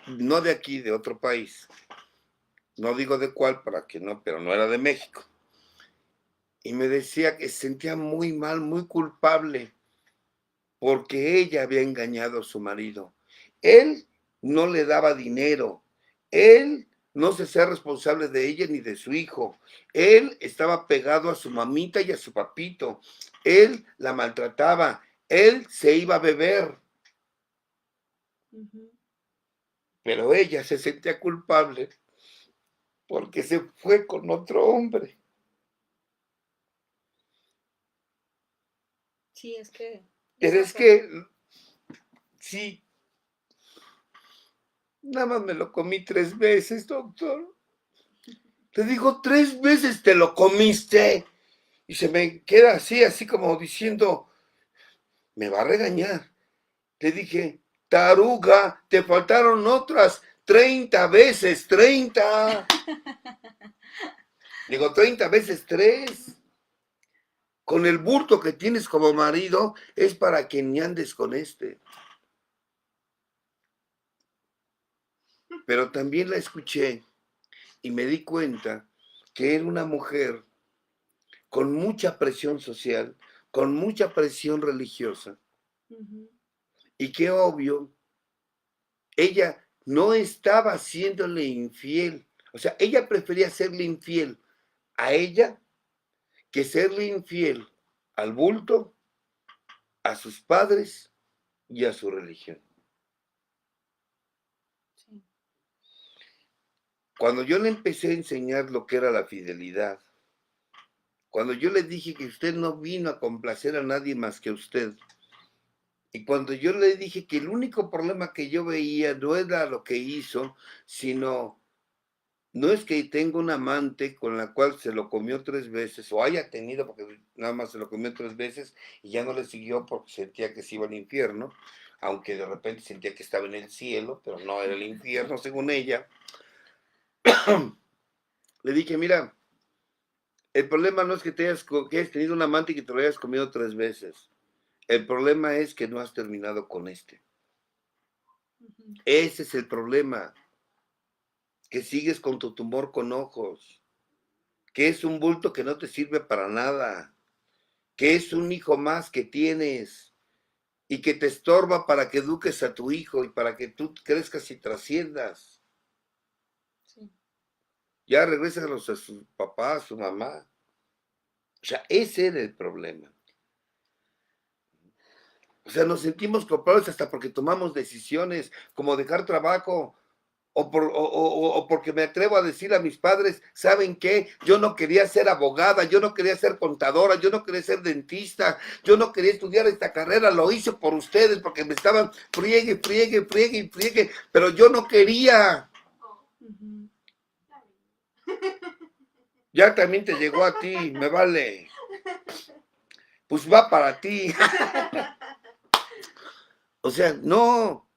no de aquí, de otro país. No digo de cuál para que no, pero no era de México. Y me decía que se sentía muy mal, muy culpable, porque ella había engañado a su marido. Él no le daba dinero. Él no se hacía responsable de ella ni de su hijo. Él estaba pegado a su mamita y a su papito. Él la maltrataba. Él se iba a beber. Ujú. Pero ella se sentía culpable porque se fue con otro hombre. Sí, es que Pero es que, sí, nada más me lo comí 3 veces, doctor. Te digo, 3 veces te lo comiste. Y se me queda así como diciendo, me va a regañar. Le dije, taruga, te faltaron otras 30 veces, 30. Digo, 30 veces 3. Con el bulto que tienes como marido, es para que ni andes con este. Pero también la escuché y me di cuenta que era una mujer con mucha presión social, con mucha presión religiosa, Ujú. y que obvio, ella no estaba haciéndole infiel. O sea, ella prefería serle infiel a ella que serle infiel al bulto, a sus padres y a su religión. Sí. Cuando yo le empecé a enseñar lo que era la fidelidad, cuando yo le dije que usted no vino a complacer a nadie más que a usted, y cuando yo le dije que el único problema que yo veía no era lo que hizo, sino no es que tenga un amante con la cual se lo comió 3 veces, o haya tenido, porque nada más se lo comió 3 veces y ya no le siguió porque sentía que se iba al infierno, aunque de repente sentía que estaba en el cielo, pero no era el infierno según ella. Le dije, mira, el problema no es que que hayas tenido un amante y que te lo hayas comido 3 veces. El problema es que no has terminado con este. Ujú. Ese es el problema, que sigues con tu tumor con ojos, que es un bulto que no te sirve para nada, que es un hijo más que tienes y que te estorba para que eduques a tu hijo y para que tú crezcas y trasciendas. Sí. Ya regrésalos a su papá, a su mamá. O sea, ese era el problema. O sea, nos sentimos culpables hasta porque tomamos decisiones como dejar trabajo o porque me atrevo a decir a mis padres, ¿saben qué? Yo no quería ser abogada, yo no quería ser contadora, yo no quería ser dentista, yo no quería estudiar esta carrera, lo hice por ustedes porque me estaban friegue, friegue, friegue y friegue, pero yo no quería. Ujú. Ya también te llegó a ti, me vale. Pues va para ti. O sea, no.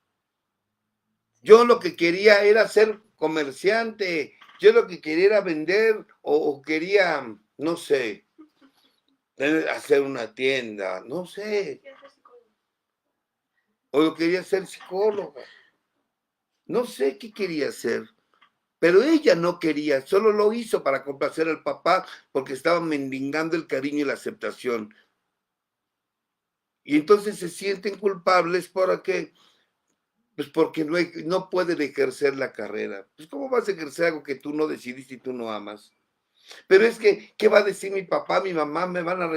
Yo lo que quería era ser comerciante. Yo lo que quería era vender o quería, no sé, hacer una tienda, no sé. O yo quería ser psicóloga. No sé qué quería hacer. Pero ella no quería, solo lo hizo para complacer al papá porque estaba mendigando el cariño y la aceptación. Y entonces se sienten culpables porque pues porque no pueden ejercer la carrera. Pues ¿cómo vas a ejercer algo que tú no decidiste y tú no amas? Pero es que, ¿qué va a decir mi papá, mi mamá? Me van a...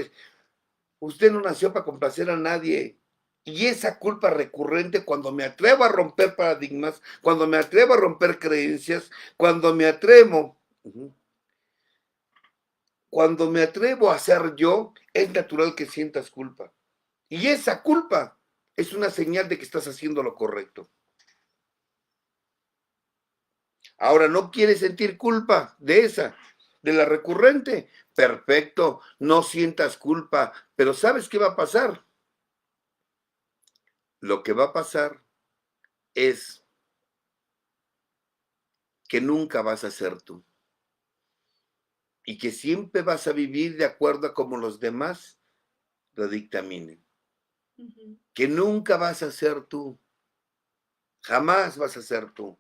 Usted no nació para complacer a nadie. Y esa culpa recurrente cuando me atrevo a romper paradigmas, cuando me atrevo a romper creencias, cuando me atrevo a ser yo, es natural que sientas culpa. Y esa culpa es una señal de que estás haciendo lo correcto. Ahora, ¿no quieres sentir culpa de esa, de la recurrente? Perfecto, no sientas culpa, pero ¿sabes qué va a pasar? Lo que va a pasar es que nunca vas a ser tú y que siempre vas a vivir de acuerdo a como los demás lo dictaminen. Ujú. Que nunca vas a ser tú, jamás vas a ser tú.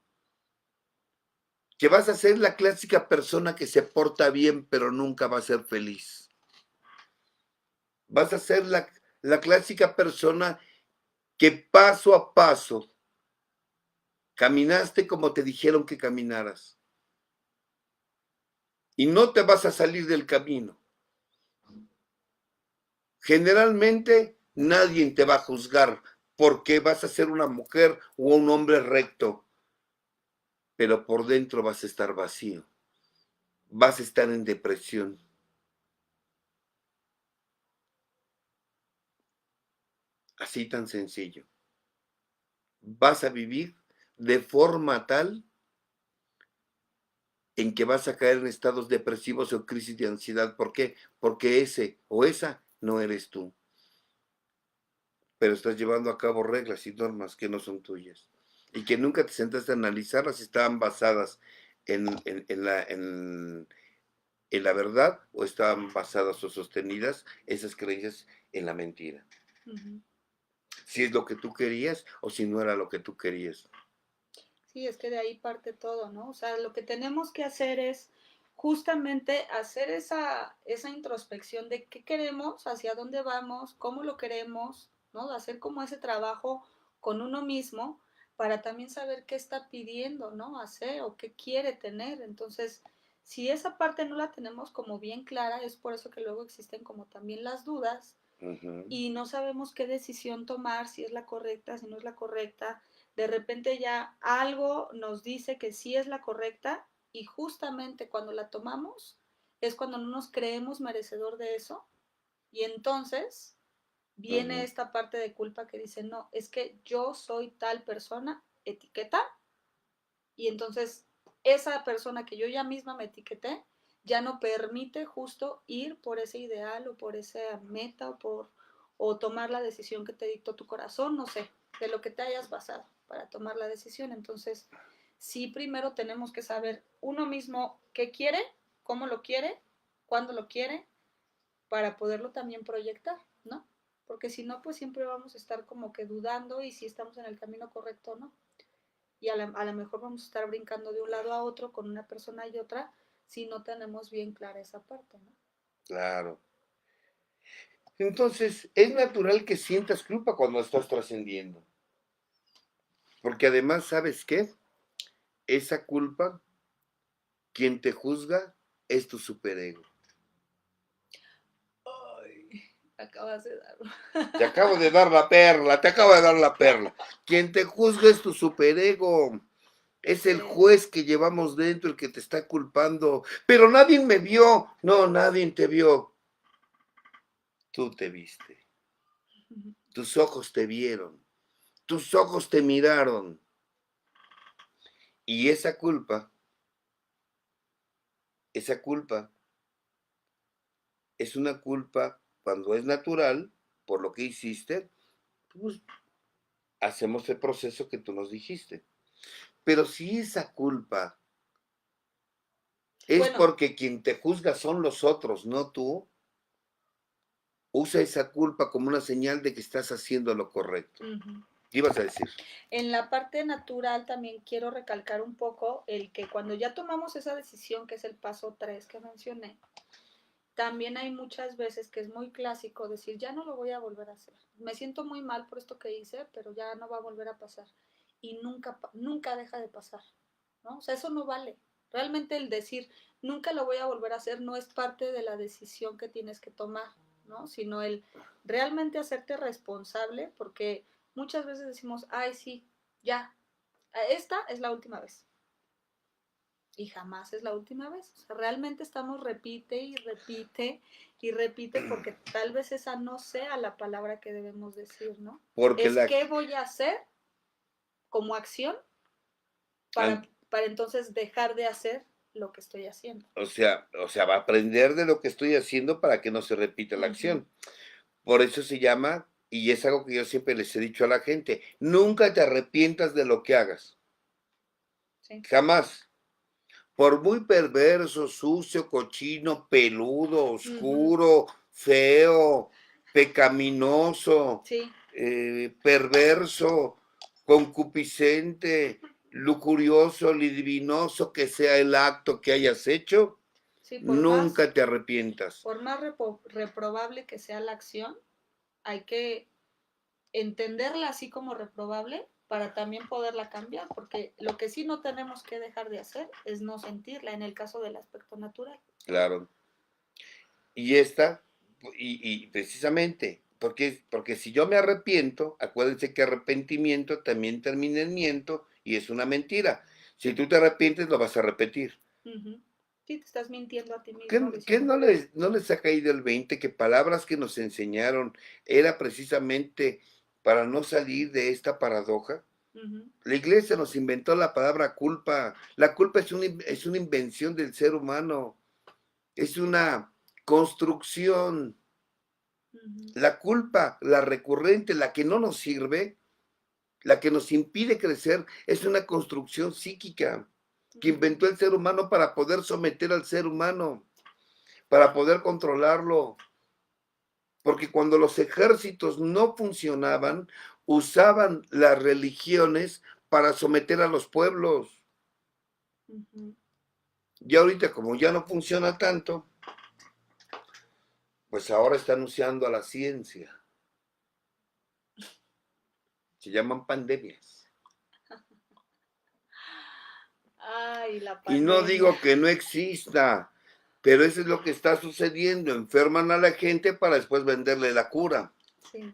Que vas a ser la clásica persona que se porta bien, pero nunca va a ser feliz. Vas a ser la clásica persona que paso a paso caminaste como te dijeron que caminaras. Y no te vas a salir del camino. Generalmente nadie te va a juzgar porque vas a ser una mujer o un hombre recto, pero por dentro vas a estar vacío. Vas a estar en depresión. Así tan sencillo. Vas a vivir de forma tal en que vas a caer en estados depresivos o crisis de ansiedad. ¿Por qué? Porque ese o esa no eres tú. Pero estás llevando a cabo reglas y normas que no son tuyas. Y que nunca te sentaste a analizarlas si estaban basadas en la verdad o estaban basadas o sostenidas esas creencias en la mentira. Ujú. Si es lo que tú querías o si no era lo que tú querías. Sí, es que de ahí parte todo, ¿no? O sea, lo que tenemos que hacer es justamente hacer esa introspección de qué queremos, hacia dónde vamos, cómo lo queremos, ¿no? Hacer como ese trabajo con uno mismo para también saber qué está pidiendo, ¿no? Hacer o qué quiere tener. Entonces, si esa parte no la tenemos como bien clara, es por eso que luego existen como también las dudas Ujú. y no sabemos qué decisión tomar, si es la correcta, si no es la correcta. De repente ya algo nos dice que sí es la correcta y justamente cuando la tomamos es cuando no nos creemos merecedor de eso y entonces viene Ujú. esta parte de culpa que dice, no, es que yo soy tal persona, etiqueta, y entonces esa persona que yo ya misma me etiqueté ya no permite justo ir por ese ideal o por esa meta o tomar la decisión que te dictó tu corazón, no sé, de lo que te hayas basado para tomar la decisión. Entonces, sí, primero tenemos que saber uno mismo qué quiere, cómo lo quiere, cuándo lo quiere, para poderlo también proyectar, ¿no? Porque si no, pues siempre vamos a estar como que dudando y si estamos en el camino correcto o no y a lo mejor vamos a estar brincando de un lado a otro con una persona y otra si no tenemos bien clara esa parte, ¿no? Claro. Entonces, es natural que sientas culpa cuando estás trascendiendo. Porque además, ¿sabes qué? Esa culpa, quien te juzga, es tu superego. Ay, acabas de dar. Te acabo de dar la perla, te acabo de dar la perla. Quien te juzga es tu superego. Es el Sí. juez que llevamos dentro el que te está culpando. Pero nadie me vio. No, nadie te vio. Tú te viste. Tus ojos te vieron. Tus ojos te miraron. Y esa culpa es una culpa cuando es natural, por lo que hiciste, pues hacemos el proceso que tú nos dijiste. Pero si esa culpa es Bueno, porque quien te juzga son los otros, no tú, usa esa culpa como una señal de que estás haciendo lo correcto. uh-huh. ¿Qué ibas a decir? En la parte natural también quiero recalcar un poco el que cuando ya tomamos esa decisión, que es el paso 3 que mencioné, también hay muchas veces que es muy clásico decir, ya no lo voy a volver a hacer. Me siento muy mal por esto que hice, pero ya no va a volver a pasar. Y nunca, nunca deja de pasar, ¿no? O sea, eso no vale. Realmente el decir, nunca lo voy a volver a hacer, no es parte de la decisión que tienes que tomar, ¿no? Sino el realmente hacerte responsable, porque muchas veces decimos, ay, sí, ya, esta es la última vez y jamás es la última vez. O sea, realmente estamos repite y repite y repite porque tal vez esa no sea la palabra que debemos decir, ¿no? Porque Es la... qué voy a hacer como acción para, an- para entonces dejar de hacer lo que estoy haciendo. O sea, va a aprender de lo que estoy haciendo para que no se repita la Ujú. acción. Por eso se llama, y es algo que yo siempre les he dicho a la gente, nunca te arrepientas de lo que hagas. Sí. Jamás. Por muy perverso, sucio, cochino, peludo, oscuro, feo, pecaminoso, Sí, perverso, concupiscente, lujurioso, lidivinoso que sea el acto que hayas hecho, sí, nunca te arrepientas. por más reprobable que sea la acción, hay que entenderla así como reprobable para también poderla cambiar, porque lo que sí no tenemos que dejar de hacer es no sentirla en el caso del aspecto natural. Claro. Y esta, y precisamente, porque si yo me arrepiento, acuérdense que arrepentimiento también termina en miento y es una mentira. Si tú te arrepientes, lo vas a repetir. Ujú. Sí, te estás mintiendo a ti ¿Qué, mismo qué diciendo. no les ha caído el 20 que palabras que nos enseñaron era precisamente para no salir de esta paradoja? Ujú, La iglesia nos inventó la palabra culpa. La culpa es una invención del ser humano, es una construcción. ujú, La culpa, la recurrente, la que no nos sirve, la que nos impide crecer, es una construcción psíquica que ujú. inventó el ser humano para poder someter al ser humano, para poder controlarlo. Porque cuando los ejércitos no funcionaban, usaban las religiones para someter a los pueblos. Ujú. Y ahorita, como ya no funciona tanto, pues ahora están usando a la ciencia. Se llaman pandemias. Ay, la Y no pandemia. digo que no exista, pero eso es lo que está sucediendo. Enferman a la gente para después venderle la cura. Sí,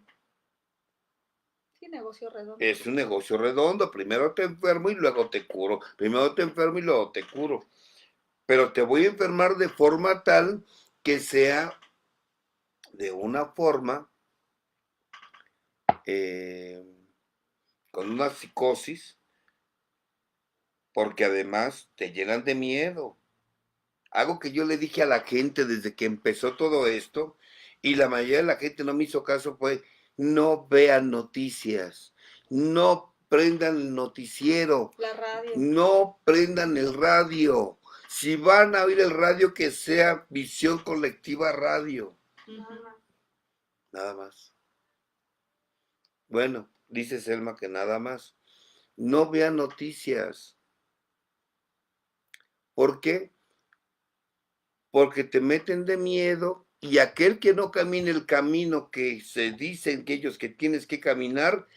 sí, negocio redondo. Es un negocio redondo. Primero te enfermo y luego te curo. Primero te enfermo y luego te curo. Pero te voy a enfermar de forma tal que sea de una forma eh, con una psicosis, porque además te llenan de miedo. Algo que yo le dije a la gente desde que empezó todo esto, y la mayoría de la gente no me hizo caso, fue no vean noticias, no prendan el noticiero, La radio. no prendan el radio. Si van a oír el radio, que sea Visión Colectiva Radio, Ujú. nada más. Bueno, dice Selma que nada más. No vean noticias. ¿Por qué? Porque te meten de miedo y aquel que no camine el camino que se dicen que ellos que tienes que caminar,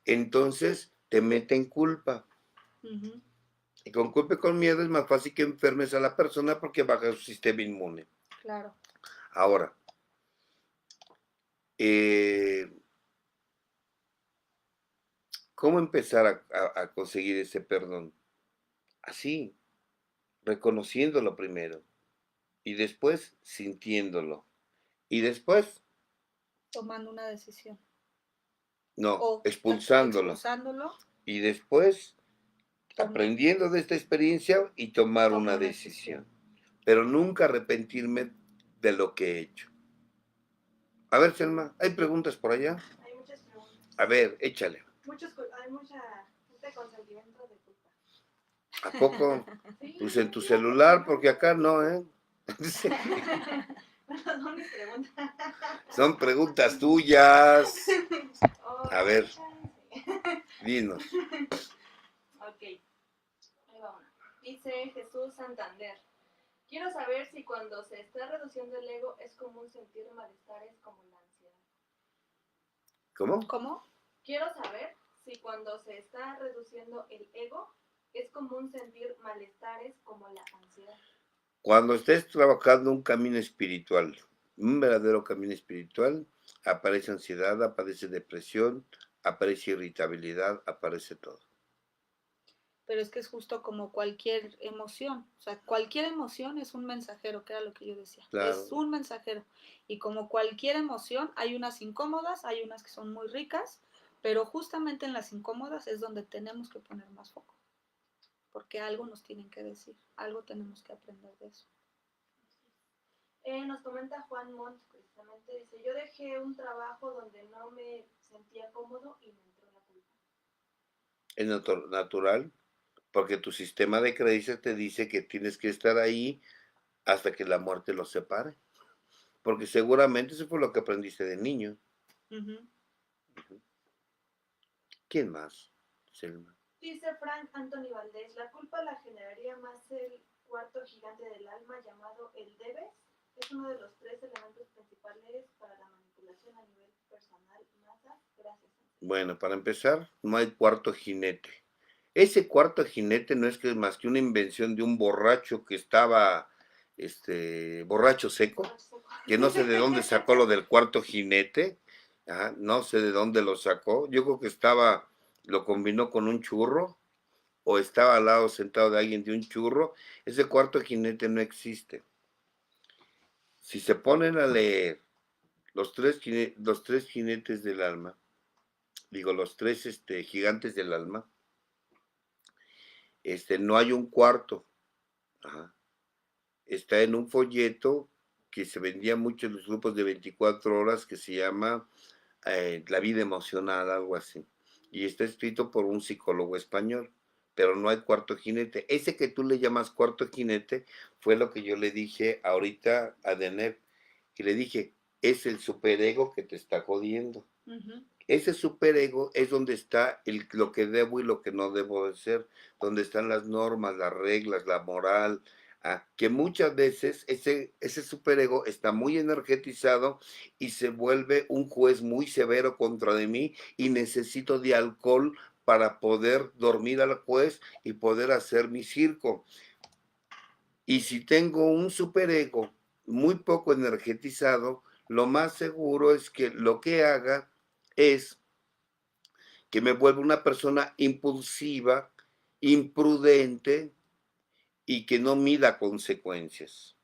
entonces te meten culpa. Ujú. Y con culpa y con miedo es más fácil que enfermes a la persona porque baja su sistema inmune. Claro. Ahora, eh, ¿cómo empezar a conseguir ese perdón? Así, reconociéndolo primero y después sintiéndolo y después, Tomando una decisión. no, O expulsándolo expulsándolo, y después tom- aprendiendo de esta experiencia y tomar tomo una una decisión, pero nunca arrepentirme de lo que he hecho. A ver, Selma, ¿hay preguntas por allá? Hay muchas preguntas. A ver, échale. Hay mucha gente con sentimientos de culpa. ¿A poco? Sí, Pues en tu sí, celular, porque acá no, ¿eh? bueno, son mis preguntas. Son preguntas tuyas. Oh, A ver, chance. dinos. Ok, ahí va una. Dice Jesús Santander. Quiero saber si cuando se está reduciendo el ego es común sentir malestares como la ansiedad. ¿Cómo? ¿Cómo? Quiero saber si cuando se está reduciendo el ego es común sentir malestares como la ansiedad. Cuando estés trabajando un camino espiritual, un verdadero camino espiritual, aparece ansiedad, aparece depresión, aparece irritabilidad, aparece todo. Pero es que es justo como cualquier emoción. O sea, cualquier emoción es un mensajero, que era lo que yo decía. Claro. Es un mensajero. Y como cualquier emoción, hay unas incómodas, hay unas que son muy ricas, pero justamente en las incómodas es donde tenemos que poner más foco. porque algo nos tienen que decir, algo tenemos que aprender de eso. Nos comenta Juan Montt, precisamente, dice, yo dejé un trabajo donde no me sentía cómodo y me entró la culpa. Es natural, porque tu sistema de creencias te dice que tienes que estar ahí hasta que la muerte los separe. Porque seguramente eso fue lo que aprendiste de niño. Uh-huh. ¿Quién más, Selma? Dice Frank Anthony Valdés, la culpa la generaría más el cuarto gigante del alma llamado el debes. Es uno de los 3 elementos principales para la manipulación a nivel personal. Masa, gracias. Bueno, para empezar, no hay cuarto jinete. Ese cuarto jinete no es que más que una invención de un borracho que estaba, borracho seco, que no sé de dónde sacó lo del cuarto jinete. Ajá, no sé de dónde lo sacó. Yo creo que lo combinó con un churro, o estaba al lado sentado de alguien de un churro. Ese cuarto jinete no existe. Si se ponen a leer los tres jinetes del alma, los 3 gigantes del alma, no hay un cuarto. Ajá. Está en un folleto que se vendía mucho en los grupos de 24 horas, que se llama La vida emocional, algo así. Y está escrito por un psicólogo español, pero no hay cuarto jinete. Ese que tú le llamas cuarto jinete fue lo que yo le dije ahorita a Deneb, que le dije, es el superego que te está jodiendo. Uh-huh. Ese superego es donde está lo que debo y lo que no debo de ser, donde están las normas, las reglas, la moral, que muchas veces ese superego está muy energetizado y se vuelve un juez muy severo contra de mí y necesito de alcohol para poder dormir al juez y poder hacer mi circo. Y si tengo un superego muy poco energetizado, lo más seguro es que lo que haga es que me vuelva una persona impulsiva, imprudente y que no mida consecuencias.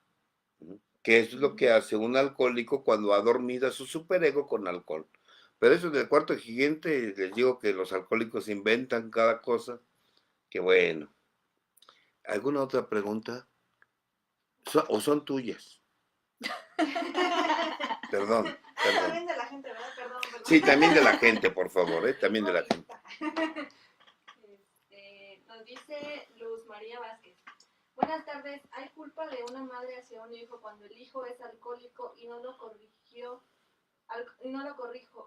Que es lo que hace un alcohólico cuando ha dormido a su superego con alcohol. Pero eso del cuarto gigante, les digo que los alcohólicos inventan cada cosa. Que bueno. ¿Alguna otra pregunta? ¿O son tuyas? Perdón. También de la gente, ¿verdad? Perdón. Sí, también de la gente, por favor, también de la gente. Nos dice Luz María Vázquez. Buenas tardes. ¿Hay culpa de una madre hacia un hijo cuando el hijo es alcohólico y no lo corrijo?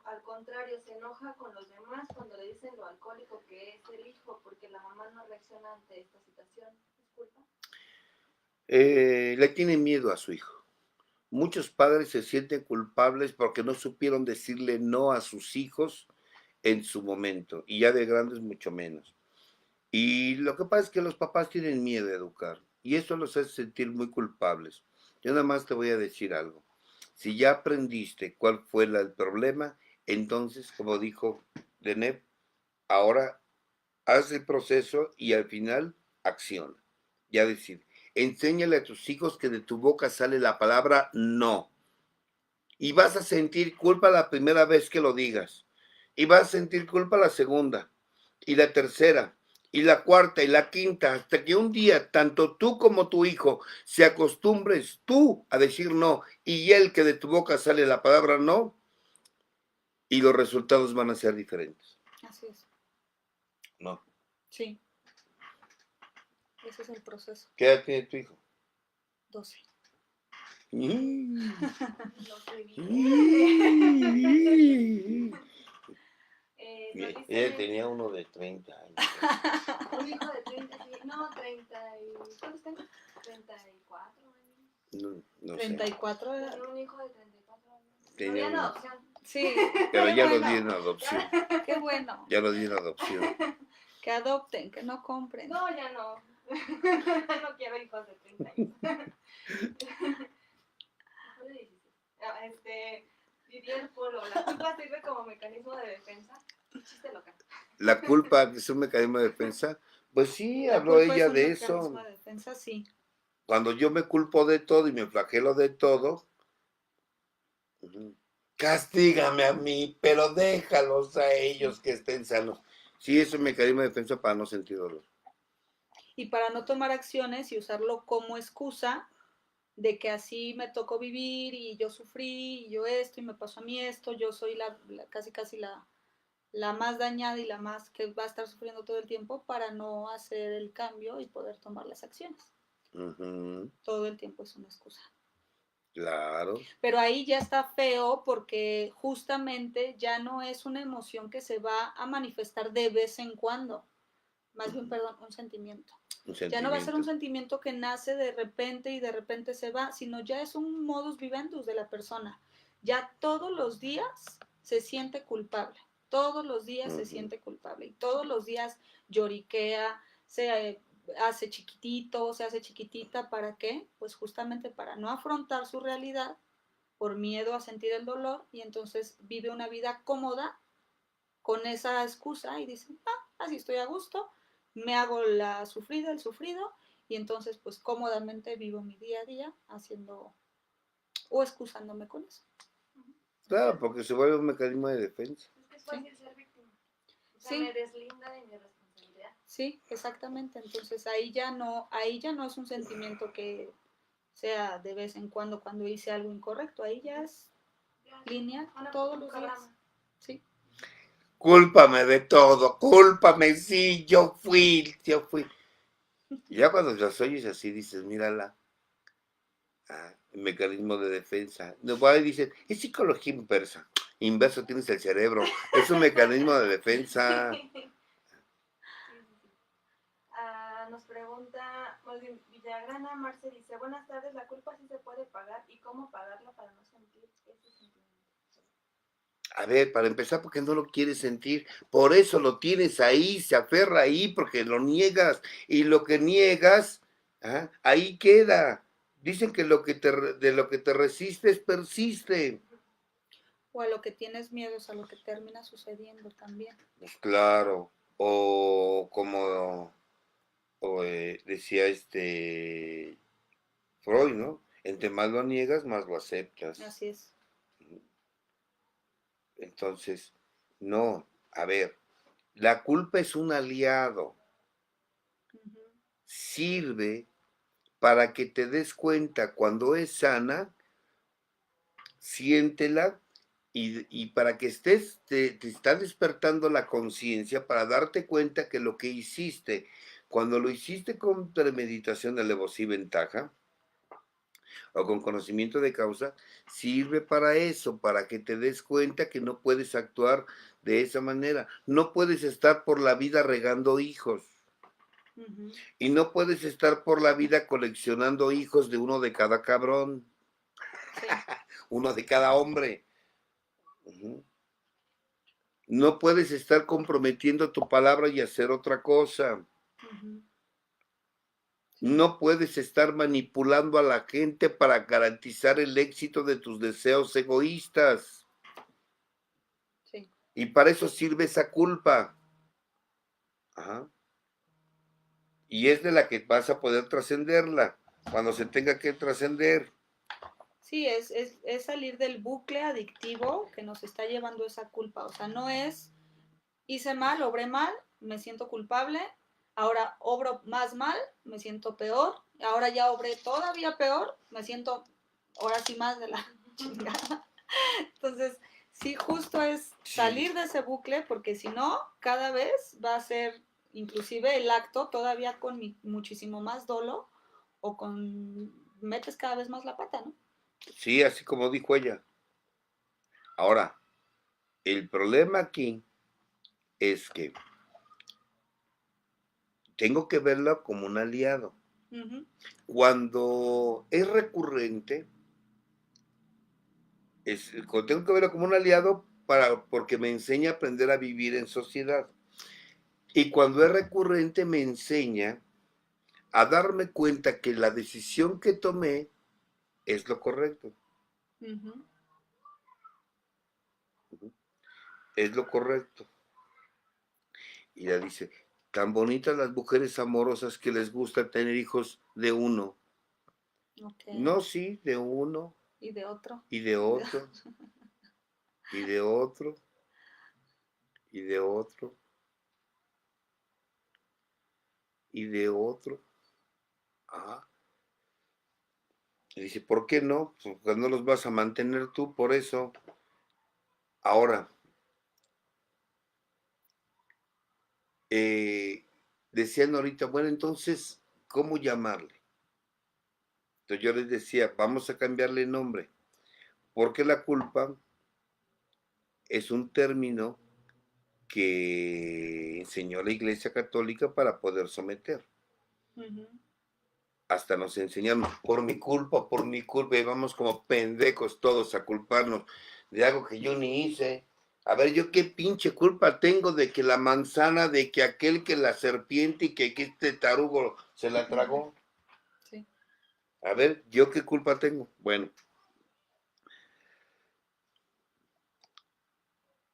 Al contrario, se enoja con los demás cuando le dicen lo alcohólico que es el hijo porque la mamá no reacciona ante esta situación. ¿Es culpa? Le tienen miedo a su hijo. Muchos padres se sienten culpables porque no supieron decirle no a sus hijos en su momento, y ya de grandes mucho menos. Y lo que pasa es que los papás tienen miedo de educar, y eso los hace sentir muy culpables. Yo nada más te voy a decir algo. Si ya aprendiste cuál fue el problema, entonces, como dijo Deneb, ahora haz el proceso y al final acciona. Ya decir, enséñale a tus hijos que de tu boca sale la palabra no. Y vas a sentir culpa la primera vez que lo digas. Y vas a sentir culpa la segunda, y la tercera, y la cuarta, y la quinta, hasta que un día, tanto tú como tu hijo, se acostumbres tú a decir no, y él que de tu boca sale la palabra no, y los resultados van a ser diferentes. Así es. No. Sí. Ese es el proceso. ¿Qué edad tiene tu hijo? 12. Ella tenía uno de 30 años. Un hijo de 30, sí. No, 30 y... ¿Cuántos tengo? 34 años. No 34 sé. Tenía un hijo de 34 años. Tenía en uno. adopción. Sí. Pero ya bueno. lo di en adopción. Qué bueno. Ya lo di en adopción. Que adopten, que no compren. No, ya no. No quiero hijos de 30 años. Didier Polo, ¿la culpa sirve como mecanismo de defensa? Chiste local. La culpa es un mecanismo de defensa. Pues sí, La habló culpa ella es un de mecanismo eso. de defensa, sí. Cuando yo me culpo de todo y me flagelo de todo, castígame a mí, pero déjalos a ellos que estén sanos. Sí, es un mecanismo de defensa para no sentir dolor. y para no tomar acciones y usarlo como excusa de que así me tocó vivir y yo sufrí y yo esto y me pasó a mí esto, yo soy casi casi la más dañada y la más que va a estar sufriendo todo el tiempo para no hacer el cambio y poder tomar las acciones. Ujú, Todo el tiempo es una excusa. claro. Pero ahí ya está feo porque justamente ya no es una emoción que se va a manifestar de vez en cuando, más bien, perdón, un sentimiento. Un Ya no va a ser un sentimiento. sentimiento que nace de repente y de repente se va, sino ya es un modus vivendus de la persona. Ya todos los días se siente culpable, todos los días se Ujú, siente culpable y todos los días lloriquea, se hace chiquitito, se hace chiquitita, ¿para qué? Pues justamente para no afrontar su realidad por miedo a sentir el dolor y entonces vive una vida cómoda con esa excusa y dice, así estoy a gusto, me hago la sufrida, el sufrido y entonces pues cómodamente vivo mi día a día haciendo o excusándome con eso. claro, porque se vuelve un mecanismo de defensa. Es que es fácil ser víctima. O sea, Sí, me deslinda de mi responsabilidad. sí, exactamente. Entonces ahí ya no es un sentimiento que sea de vez en cuando hice algo incorrecto, ahí ya es Ya, lineal una todos los días. rama. Sí. Cúlpame de todo, cúlpame, sí, yo fui. Y ya cuando las oyes así, dices, mírala, el mecanismo de defensa. No, por ahí dicen, es psicología inversa. Inverso tienes el cerebro, es un mecanismo de defensa. Sí, sí, sí. Nos pregunta Molvin Villagrana, Marce dice, buenas tardes, ¿la culpa sí se puede pagar y cómo pagarla para no sentir ese sentimiento? A ver, para empezar, porque no lo quieres sentir, por eso lo tienes ahí, se aferra ahí, porque lo niegas, y lo que niegas, ahí queda. Dicen que de lo que te resistes, persiste. O a lo que tienes miedo es a lo que termina sucediendo también. Pues claro, o como decía Freud, ¿no? Entre más lo niegas, más lo aceptas. Así es. Entonces, no, a ver, la culpa es un aliado, Uh-huh. sirve para que te des cuenta cuando es sana, siéntela y para que te está despertando la conciencia para darte cuenta que lo que hiciste, cuando lo hiciste con premeditación, alevosía y ventaja, o con conocimiento de causa, sirve para eso, para que te des cuenta que no puedes actuar de esa manera. No puedes estar por la vida regando hijos. Uh-huh. Y no puedes estar por la vida coleccionando hijos de uno de cada cabrón, Sí. uno de cada hombre. Uh-huh. No puedes estar comprometiendo tu palabra y hacer otra cosa. Uh-huh. Sí. No puedes estar manipulando a la gente para garantizar el éxito de tus deseos egoístas. Sí. Y para eso sirve esa culpa. Ajá. Y es de la que vas a poder trascenderla cuando se tenga que trascender. Sí, es salir del bucle adictivo que nos está llevando esa culpa. O sea, no es hice mal, obré mal, me siento culpable, ahora obro más mal, me siento peor, ahora ya obré todavía peor, me siento ahora sí más de la chingada. Entonces, sí, justo es Sí. salir de ese bucle, porque si no, cada vez va a ser inclusive el acto todavía con muchísimo más dolo o con metes cada vez más la pata, ¿no? Sí, así como dijo ella. Ahora, el problema aquí es que tengo que verlo como un aliado. Uh-huh. Cuando es recurrente, tengo que verlo como un aliado porque me enseña a aprender a vivir en sociedad. Y cuando es recurrente, me enseña a darme cuenta que la decisión que tomé es lo correcto. Uh-huh. Es lo correcto. Y ella dice, tan bonitas las mujeres amorosas que les gusta tener hijos de uno. Okay. No, sí, de uno, Y de otro. y de otro, y de otro, y de otro. y de otro. Ah. Y dice, ¿por qué no? Pues no los vas a mantener tú, por eso. Ahora, decían ahorita, bueno, entonces, ¿cómo llamarle? Entonces yo les decía, vamos a cambiarle nombre, porque la culpa es un término que enseñó la Iglesia Católica para poder someter. Ujú. Hasta nos enseñaron, por mi culpa, y vamos como pendejos todos a culparnos de algo que yo ni hice. A ver, yo qué pinche culpa tengo de que la manzana, de que aquel, que la serpiente y que este tarugo se la tragó. Sí. A ver, ¿yo qué culpa tengo? Bueno,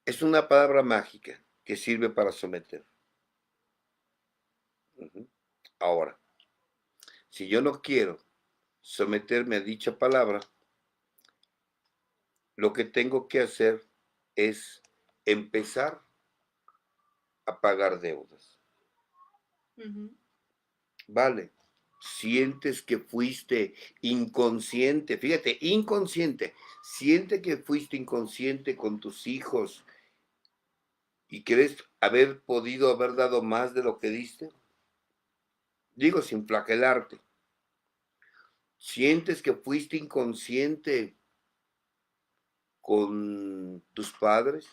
es una palabra mágica que sirve para someter. Ujú. Ahora, si yo no quiero someterme a dicha palabra, lo que tengo que hacer es empezar a pagar deudas. Ujú. Vale, sientes que fuiste inconsciente, fíjate, inconsciente, siente que fuiste inconsciente con tus hijos y crees haber podido haber dado más de lo que diste. Digo, sin flagelarte. Sientes que fuiste inconsciente con tus padres,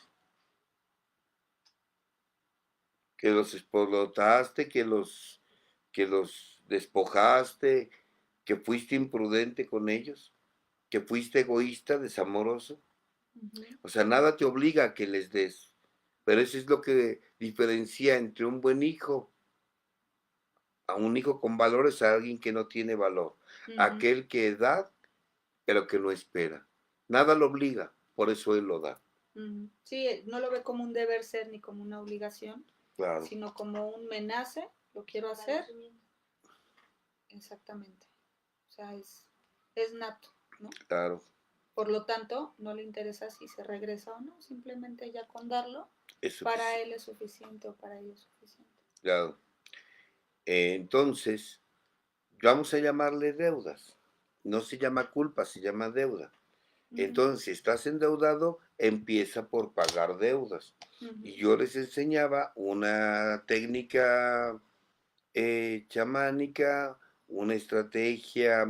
que los explotaste, que los despojaste, que fuiste imprudente con ellos, que fuiste egoísta, desamoroso. Ujú. O sea, nada te obliga a que les des, pero eso es lo que diferencia entre un buen hijo a un hijo con valores, a alguien que no tiene valor, Ujú. aquel que da, pero que no espera. Nada lo obliga, por eso él lo da. Ujú. Sí, no lo ve como un deber ser ni como una obligación, Claro, sino como un me nace, lo quiero hacer. Agradecimiento. Exactamente. O sea, es nato, ¿no? claro, Por lo tanto, no le interesa si se regresa o no, simplemente ya con darlo, es para suficiente. él es suficiente o para ella es suficiente. Claro. Entonces, vamos a llamarle deudas. No se llama culpa, se llama deuda. Ujú. Entonces, si estás endeudado, empieza por pagar deudas. Ujú. Y yo les enseñaba una técnica chamánica, una estrategia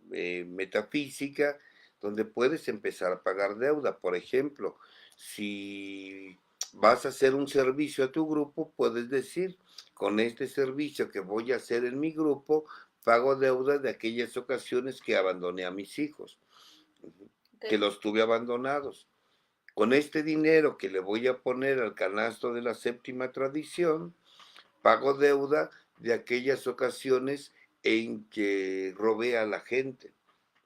metafísica, donde puedes empezar a pagar deuda. Por ejemplo, si vas a hacer un servicio a tu grupo, puedes decir, con este servicio que voy a hacer en mi grupo, pago deuda de aquellas ocasiones que abandoné a mis hijos, que Ok. los tuve abandonados. Con este dinero que le voy a poner al canasto de la séptima tradición, pago deuda de aquellas ocasiones en que robé a la gente.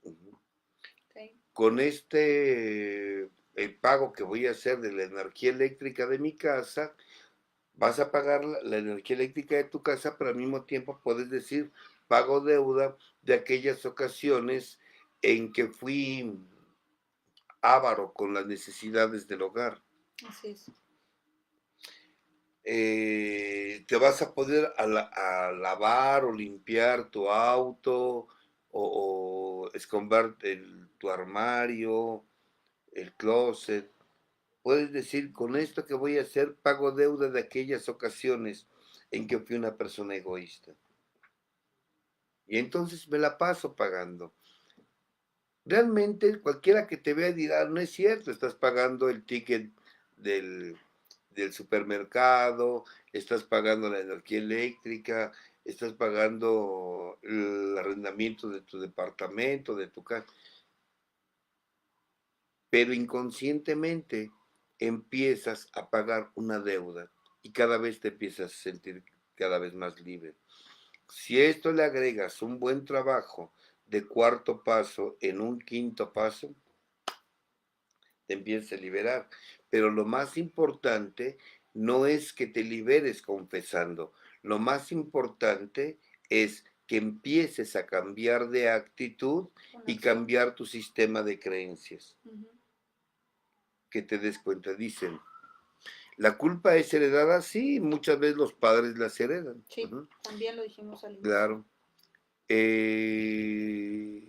Ok. Con este el pago que voy a hacer de la energía eléctrica de mi casa, vas a pagar la energía eléctrica de tu casa, pero al mismo tiempo puedes decir, pago deuda de aquellas ocasiones en que fui avaro con las necesidades del hogar. Así es. Te vas a poder a lavar o limpiar tu auto o escombar tu armario, el closet. Puedes decir, con esto que voy a hacer, pago deuda de aquellas ocasiones en que fui una persona egoísta. Y entonces me la paso pagando. Realmente cualquiera que te vea dirá, no es cierto, estás pagando el ticket del, del supermercado, estás pagando la energía eléctrica, estás pagando el arrendamiento de tu departamento, de tu casa, pero inconscientemente empiezas a pagar una deuda y cada vez te empiezas a sentir cada vez más libre. Si a esto le agregas un buen trabajo de cuarto paso en un quinto paso, te empiezas a liberar. Pero lo más importante no es que te liberes confesando. Lo más importante es que empieces a cambiar de actitud Con y acción. cambiar tu sistema de creencias. Ujú. Que te des cuenta, dicen, ¿La culpa es heredada? Sí, muchas veces los padres las heredan. Sí, Ujú, también lo dijimos al inicio. claro. Eh,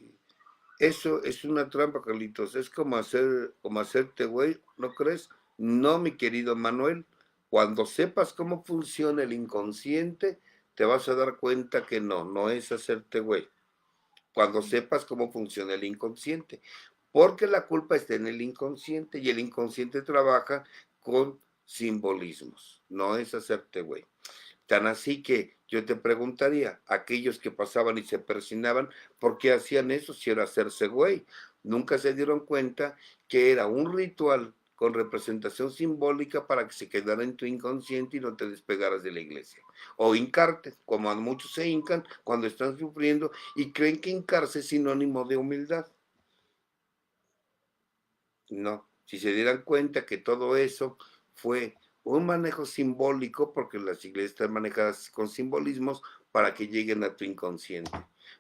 Eso es una trampa, Carlitos. Es como hacerte güey, ¿no crees? No, mi querido Manuel. Cuando sepas cómo funciona el inconsciente, te vas a dar cuenta que no es hacerte güey. Cuando sepas cómo funciona el inconsciente. Porque la culpa está en el inconsciente y el inconsciente trabaja con simbolismos. No es hacerte güey. Tan así que yo te preguntaría, aquellos que pasaban y se persinaban, ¿por qué hacían eso si era hacerse güey? Nunca se dieron cuenta que era un ritual con representación simbólica para que se quedara en tu inconsciente y no te despegaras de la iglesia. O hincarte, como a muchos se hincan cuando están sufriendo y creen que hincarse es sinónimo de humildad. No, si se dieran cuenta que todo eso fue un manejo simbólico, porque las iglesias están manejadas con simbolismos para que lleguen a tu inconsciente.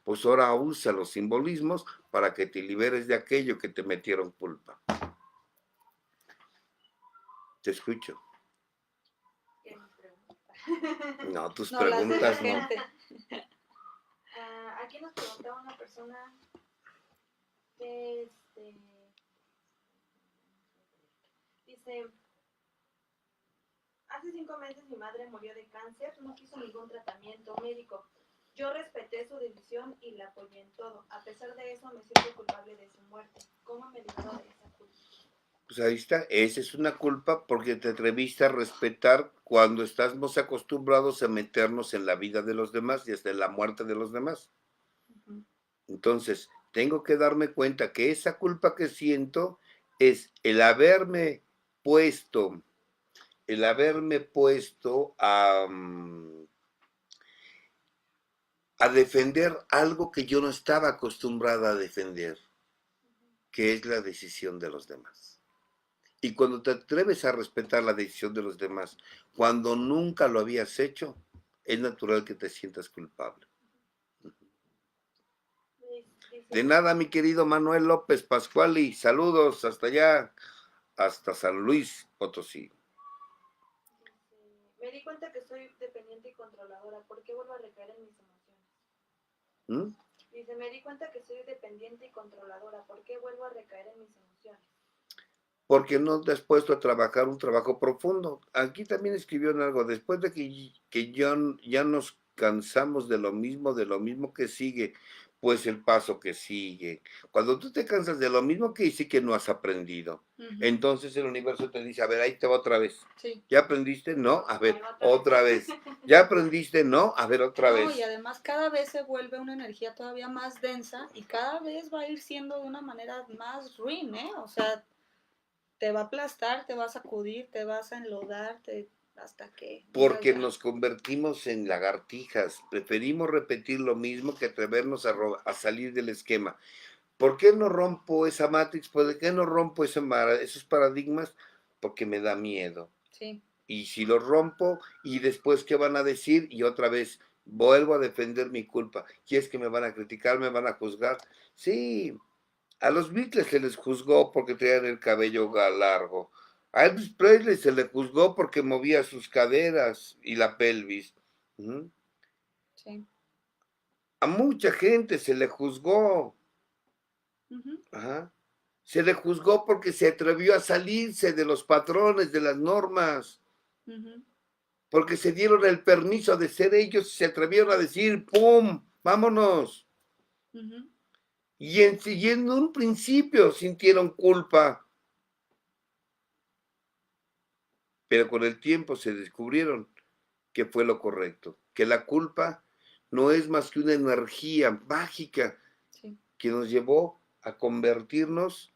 Pues ahora usa los simbolismos para que te liberes de aquello que te metieron culpa. Te escucho. ¿Qué me pregunta? No, tus No, las de la preguntas no. gente. Aquí nos preguntaba una persona que dice, hace 5 meses mi madre murió de cáncer, no quiso ningún tratamiento médico. Yo respeté su decisión y la apoyé en todo. A pesar de eso, me siento culpable de su muerte. ¿Cómo me libero de esa culpa? Pues ahí está, esa es una culpa porque te atreviste a respetar cuando estamos acostumbrados a meternos en la vida de los demás y hasta en la muerte de los demás. Ujú. Entonces, tengo que darme cuenta que esa culpa que siento es puesto, el haberme puesto a defender algo que yo no estaba acostumbrada a defender, que es la decisión de los demás. Y cuando te atreves a respetar la decisión de los demás, cuando nunca lo habías hecho, es natural que te sientas culpable. De Dice, nada, mi querido Manuel López Pascuali, saludos hasta allá, hasta San Luis Potosí. me di cuenta que soy dependiente y controladora. ¿Por qué vuelvo a recaer en mis emociones? ¿Mm? Dice, me di cuenta que soy dependiente y controladora. ¿Por qué vuelvo a recaer en mis emociones? Porque no te has puesto a trabajar un trabajo profundo. Aquí también escribió en algo, después de que ya nos cansamos de lo mismo que sigue, pues el paso que sigue. Cuando tú te cansas de lo mismo que dice que no has aprendido, Ujú. entonces el universo te dice, a ver, ahí te va otra vez. Sí. ¿Ya aprendiste? No, a ver, Ahí va otra vez. ¿Ya aprendiste? No, a ver, otra No, vez. y además cada vez se vuelve una energía todavía más densa y cada vez va a ir siendo de una manera más ruin, ¿eh? O sea, te va a aplastar, te va a sacudir, te vas a enlodar, hasta que digas Porque ya. nos convertimos en lagartijas. Preferimos repetir lo mismo que atrevernos a salir del esquema. ¿Por qué no rompo esa matrix? ¿Por qué no rompo esos paradigmas? Porque me da miedo. Sí. Y si los rompo, ¿y después qué van a decir? Y otra vez vuelvo a defender mi culpa. ¿Y es que me van a criticar, me van a juzgar? Sí, a los Beatles se les juzgó porque tenían el cabello largo. A Elvis Presley se le juzgó porque movía sus caderas y la pelvis. Ujú. Sí. A mucha gente se le juzgó. Ujú, Ajá. Se le juzgó porque se atrevió a salirse de los patrones, de las normas, ujú, porque se dieron el permiso de ser ellos y se atrevieron a decir, ¡pum! ¡Vámonos! ujú. Y en un principio sintieron culpa, pero con el tiempo se descubrieron que fue lo correcto, que la culpa no es más que una energía mágica Sí, que nos llevó a convertirnos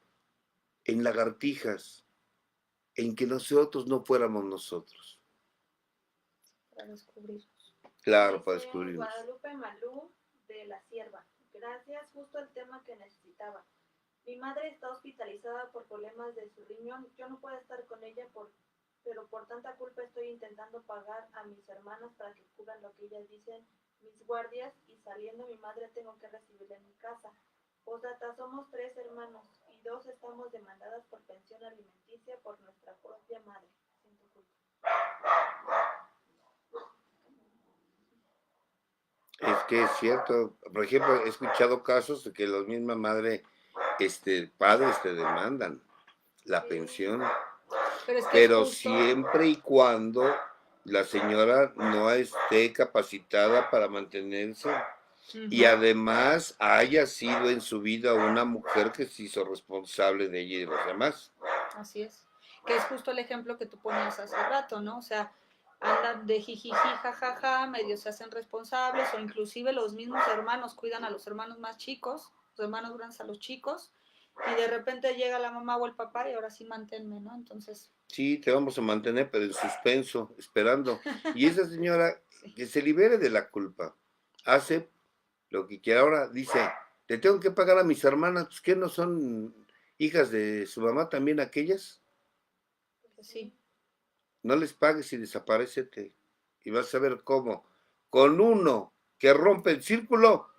en lagartijas, en que nosotros no fuéramos nosotros. para descubrir. Claro, para Dice descubrirnos. Guadalupe Malú de la Sierva. Gracias, justo el tema que necesitaba. Mi madre está hospitalizada por problemas de su riñón. Yo no puedo estar con ella, pero por tanta culpa estoy intentando pagar a mis hermanas para que cubran lo que ellas dicen, mis guardias, y saliendo mi madre tengo que recibirla en mi casa. Postdata, somos 3 hermanos y 2 estamos demandadas por pensión alimenticia por nuestra propia madre. Siento culpa. que es cierto. Por ejemplo, he escuchado casos de que la misma madre, padres te demandan la Sí. pensión, Pero es que es pero justo, siempre y cuando la señora no esté capacitada para mantenerse y ujú, además haya sido en su vida una mujer que se hizo responsable de ella y de los demás. así es. Que es justo el ejemplo que tú ponías hace rato, ¿no? O sea, andan de jijiji, jajaja, medio se hacen responsables, o inclusive los mismos hermanos cuidan a los hermanos más chicos, los hermanos grandes a los chicos, y de repente llega la mamá o el papá y ahora sí manténme, ¿no? Entonces, Sí, te vamos a mantener, pero en suspenso, esperando. Y esa señora sí, que se libere de la culpa, hace lo que quiera. Ahora dice, te tengo que pagar a mis hermanas, pues ¿qué no son hijas de su mamá también aquellas? pues sí, No les pagues y desaparécete. Y vas a ver cómo. Con uno que rompe el círculo,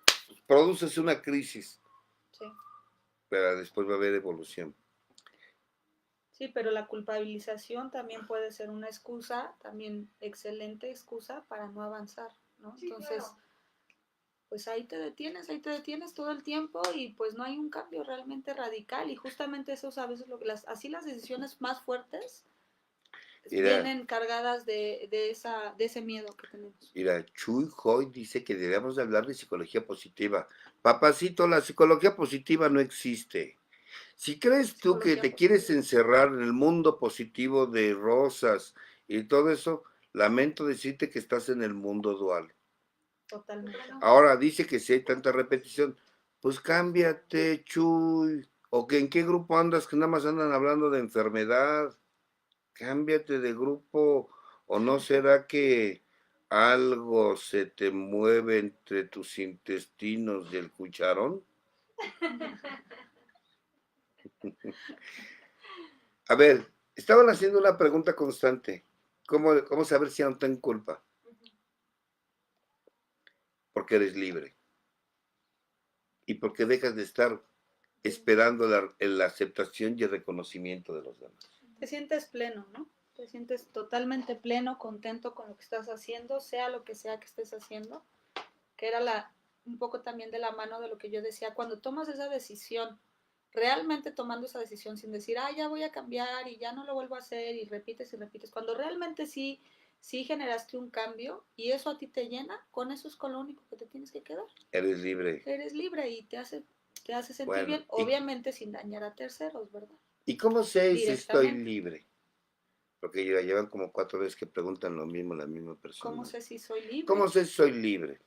produces una crisis, sí. pero después va a haber evolución. Sí, pero la culpabilización también puede ser una excusa, también excelente excusa para no avanzar, ¿no? Sí, Entonces, claro. pues ahí te detienes todo el tiempo y pues no hay un cambio realmente radical y justamente eso es a veces lo que así las decisiones más fuertes Mira, vienen cargadas de ese miedo que tenemos. mira, Chuy Hoy dice que deberíamos de hablar de psicología positiva. Papacito, la psicología positiva no existe. Si crees tú que Psicología te quieres positiva, encerrar en el mundo positivo de rosas y todo eso, lamento decirte que estás en el mundo dual. De totalmente. plano. Ahora dice que si hay tanta repetición, pues cámbiate, Chuy. O que en qué grupo andas que nada más andan hablando de enfermedad. Cámbiate de grupo. ¿O no será que algo se te mueve entre tus intestinos y el cucharón? A ver, estaban haciendo una pregunta constante. ¿Cómo saber si no tengo culpa? Porque eres libre. Y porque dejas de estar esperando la aceptación y el reconocimiento de los demás. Te sientes pleno, ¿no? Te sientes totalmente pleno, contento con lo que estás haciendo, sea lo que sea que estés haciendo, que era un poco también de la mano de lo que yo decía, cuando tomas esa decisión, realmente tomando esa decisión sin decir, ah, ya voy a cambiar y ya no lo vuelvo a hacer y repites, cuando realmente sí, sí generaste un cambio y eso a ti te llena, con eso es con lo único que te tienes que quedar. Eres libre. Eres libre y te hace sentir Bueno, bien, obviamente sin dañar a terceros, ¿verdad? ¿y cómo sé si estoy Directamente. libre? Porque ya llevan como 4 veces que preguntan lo mismo la misma ¿Cómo persona. sé si soy libre? ¿Cómo sé si soy libre?